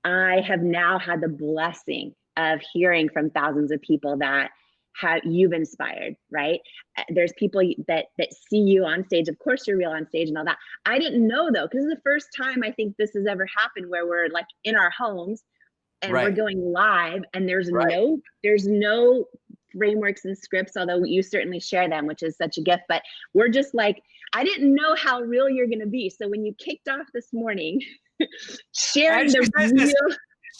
I have now had the blessing of hearing from thousands of people that you've inspired, right? There's people that see you on stage. Of course, you're real on stage and all that. I didn't know, though, because it's the first time I think this has ever happened where we're like in our homes and we're going live, and there's no frameworks and scripts, although you certainly share them, which is such a gift. But we're just like, I didn't know how real you're going to be. So when you kicked off this morning, sharing the real.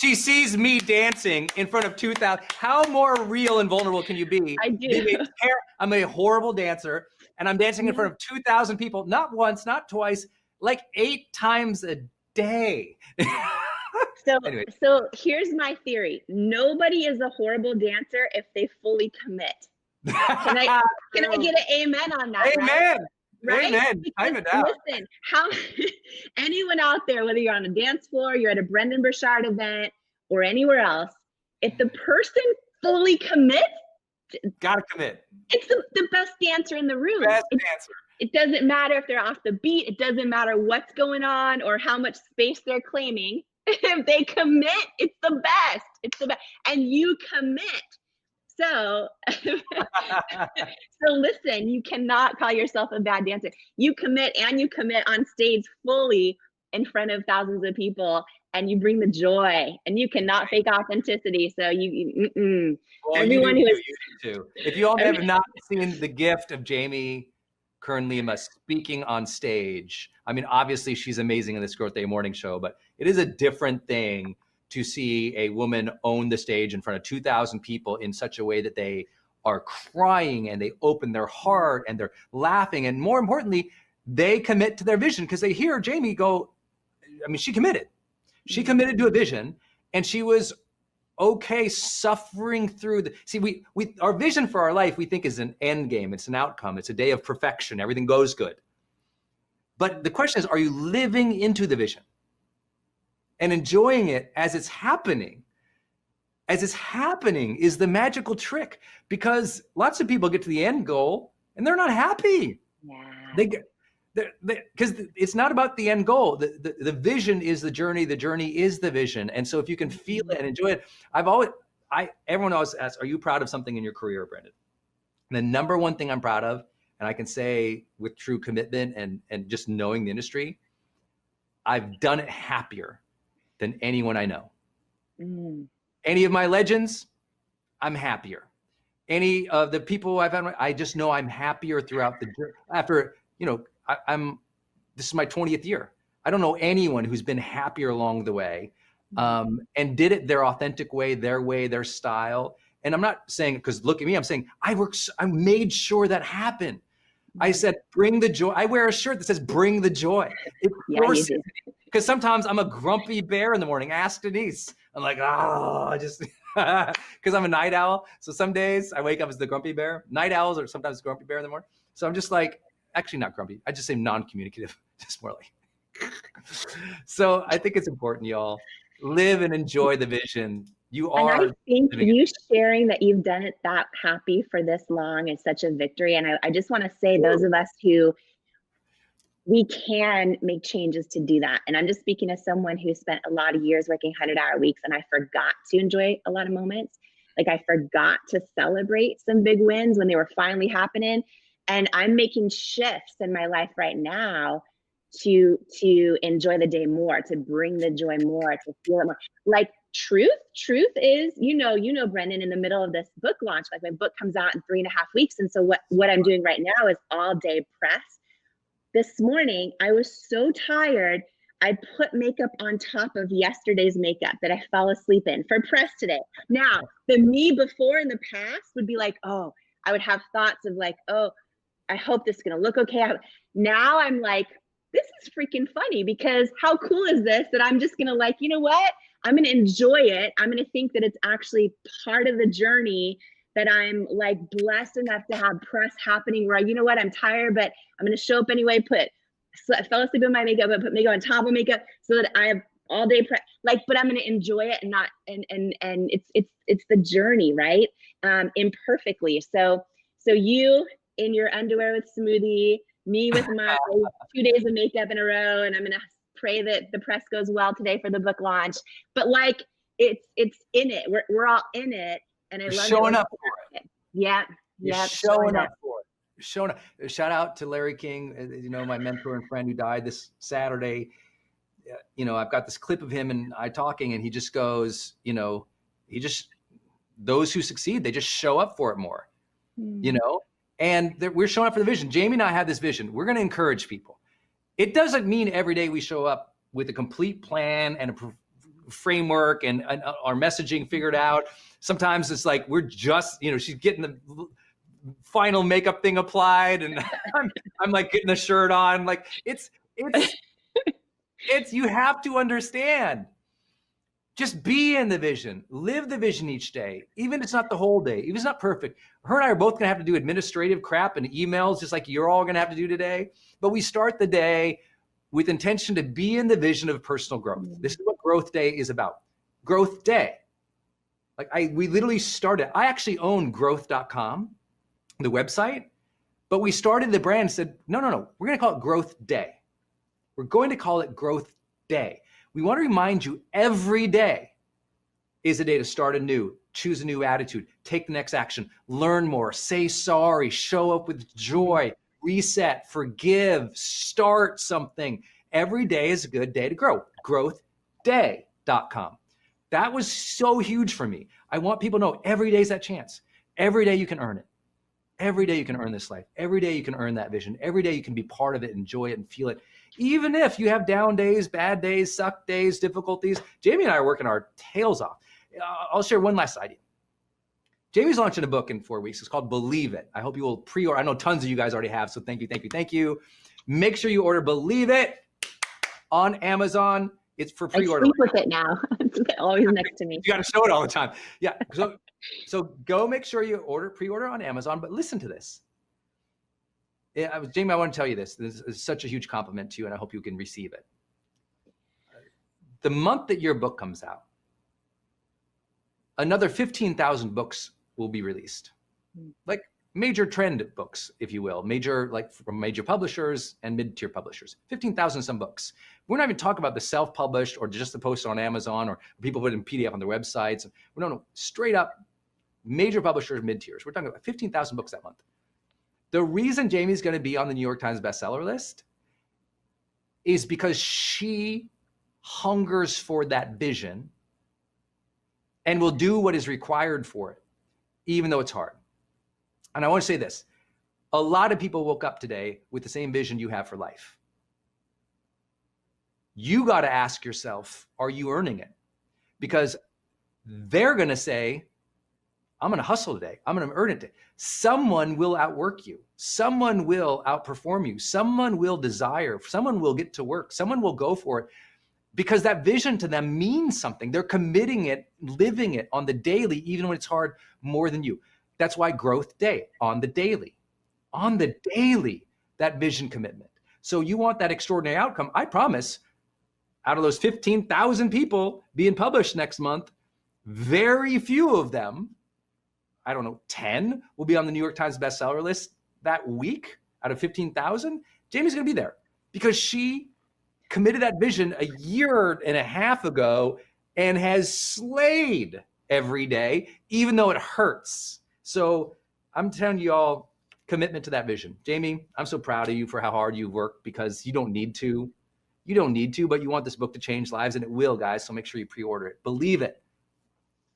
She sees me dancing in front of 2,000. How more real and vulnerable can you be? I do. I'm a horrible dancer, and I'm dancing in front of 2,000 people, not once, not twice, like 8 times a day. Anyway. So here's my theory. Nobody is a horrible dancer if they fully commit. Can I get an amen on that? Amen. Right? Amen. I'm a doubt. Listen, anyone out there, whether you're on a dance floor, you're at a Brendan Burchard event, or anywhere else, if the person fully commits, gotta commit. It's the best dancer in the room. Dancer. It doesn't matter if they're off the beat. It doesn't matter what's going on or how much space they're claiming. If they commit, it's the best. It's the best. And you commit. So listen, you cannot call yourself a bad dancer. You commit, and you commit on stage fully in front of thousands of people, and you bring the joy, and you cannot fake authenticity. So everyone who is too. If you all have not seen the gift of Jamie Kern Lima speaking on stage, I mean, obviously she's amazing in this Growth Day morning show, but it is a different thing to see a woman own the stage in front of 2,000 people in such a way that they are crying and they open their heart and they're laughing. And more importantly, they commit to their vision, because they hear Jamie go, she committed. She committed to a vision, and she was okay suffering through our vision for our life, we think, is an end game. It's an outcome. It's a day of perfection. Everything goes good. But the question is, are you living into the vision and enjoying it as it's happening? As it's happening is the magical trick, because lots of people get to the end goal and they're not happy. Yeah. Because it's not about the end goal. The vision is the journey. The journey is the vision. And so if you can feel it and enjoy it, everyone always asks, are you proud of something in your career, Brendan? And the number one thing I'm proud of, and I can say with true commitment and just knowing the industry, I've done it happier than anyone I know. Any of my legends, I'm happier. Any of the people I've had, I just know I'm happier throughout the journey. After, this is my 20th year. I don't know anyone who's been happier along the way, and did it their authentic way, their style. And I'm not saying, because look at me, I'm saying I made sure that happened. I said, bring the joy. I wear a shirt that says, bring the joy. It forces me. Because sometimes I'm a grumpy bear in the morning. Ask Denise. I'm like, just because I'm a night owl. So some days I wake up as the grumpy bear. Night owls are sometimes grumpy bear in the morning. So I'm just like, actually not grumpy. I just say non-communicative, just more like. So I think it's important, y'all. Live and enjoy the vision. You are. And I think you sharing that you've done it that happy for this long is such a victory. And I just want to say, those of us who, we can make changes to do that. And I'm just speaking as someone who spent a lot of years working 100-hour weeks, and I forgot to enjoy a lot of moments. Like I forgot to celebrate some big wins when they were finally happening. And I'm making shifts in my life right now to enjoy the day more, to bring the joy more, to feel it more. Like truth is, Brendan, in the middle of this book launch, like my book comes out in 3.5 weeks. And so what I'm doing right now is all day press. This morning, I was so tired, I put makeup on top of yesterday's makeup that I fell asleep in for press today. Now, the me before in the past would be like, oh, I would have thoughts of like, oh, I hope this is gonna look okay. Now I'm like, this is freaking funny, because how cool is this that I'm just gonna like, you know what? I'm gonna enjoy it. I'm gonna think that it's actually part of the journey, that I'm like blessed enough to have press happening where, you know what, I'm tired, but I'm gonna show up anyway, I fell asleep in my makeup, but put makeup on top of makeup so that I have all day press, like, but I'm gonna enjoy it and not, and it's the journey, right? Imperfectly. So you in your underwear with smoothie, me with my 2 days of makeup in a row, and I'm gonna pray that the press goes well today for the book launch. But like, it's in it. We're all in it. And I love showing up for it. Yeah. Showing up for it. Showing up. Shout out to Larry King, my mentor and friend who died this Saturday. I've got this clip of him and I talking, and he just goes, those who succeed, they just show up for it more, and we're showing up for the vision. Jamie and I have this vision. We're going to encourage people. It doesn't mean every day we show up with a complete plan and a framework and our messaging figured out. Sometimes it's like we're just, she's getting the final makeup thing applied, and I'm like getting the shirt on. Like it's you have to understand. Just be in the vision, live the vision each day, even if it's not the whole day, even if it's not perfect. Her and I are both gonna have to do administrative crap and emails, just like you're all gonna have to do today. But we start the day with intention to be in the vision of personal growth. This is what Growth Day is about. Growth Day. We literally started, I actually own growth.com, the website, but we started the brand and said, no, we're going to call it Growth Day. We're going to call it Growth Day. We want to remind you every day is a day to start anew, choose a new attitude, take the next action, learn more, say sorry, show up with joy, reset, forgive, start something. Every day is a good day to grow. Growthday.com. That was so huge for me. I want people to know every day is that chance. Every day you can earn it. Every day you can earn this life. Every day you can earn that vision. Every day you can be part of it, enjoy it, and feel it. Even if you have down days, bad days, suck days, difficulties. Jamie and I are working our tails off. I'll share one last idea. Jamie's launching a book in 4 weeks. It's called Believe It. I hope you will pre-order. I know tons of you guys already have, so thank you. Make sure you order Believe It. on Amazon. It's for pre-order. I sleep with it now. It's always next to me. You got to show it all the time. Yeah. So go make sure you pre-order on Amazon. But listen to this. Jamie, I want to tell you this. This is such a huge compliment to you, and I hope you can receive it. The month that your book comes out, another 15,000 books will be released. Like major trend books, if you will, from major publishers and mid-tier publishers, 15,000 some books. We're not even talking about the self-published or just the post on Amazon or people put in PDF on their websites. No, straight up major publishers, mid-tiers. We're talking about 15,000 books that month. The reason Jamie's going to be on the New York Times bestseller list is because she hungers for that vision and will do what is required for it, even though it's hard. And I want to say this, a lot of people woke up today with the same vision you have for life. You got to ask yourself, are you earning it? Because they're going to say, I'm going to hustle today. I'm going to earn it today. Someone will outwork you. Someone will outperform you. Someone will desire. Someone will get to work. Someone will go for it because that vision to them means something. They're committing it, living it on the daily, even when it's hard, more than you. That's why Growth Day, on the daily, that vision commitment. So you want that extraordinary outcome. I promise, out of those 15,000 people being published next month, very few of them, 10 will be on the New York Times bestseller list that week out of 15,000. Jamie's going to be there because she committed that vision a year and a half ago and has slayed every day, even though it hurts. So I'm telling you all, commitment to that vision. Jamie, I'm so proud of you for how hard you've worked because you don't need to. You don't need to, but you want this book to change lives, and it will, guys. So make sure you pre-order it. Believe it.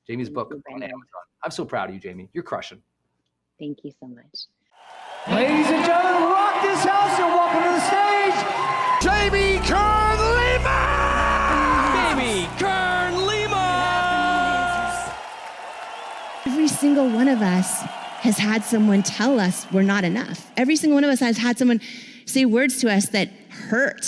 Jamie's book on Amazon. I'm so proud of you, Jamie. You're crushing. Thank you so much. Ladies and gentlemen, rock this house and welcome to the stage, Jamie Kern Lima! Jamie Kern Lima! Every single one of us has had someone tell us we're not enough. Every single one of us has had someone say words to us that hurt.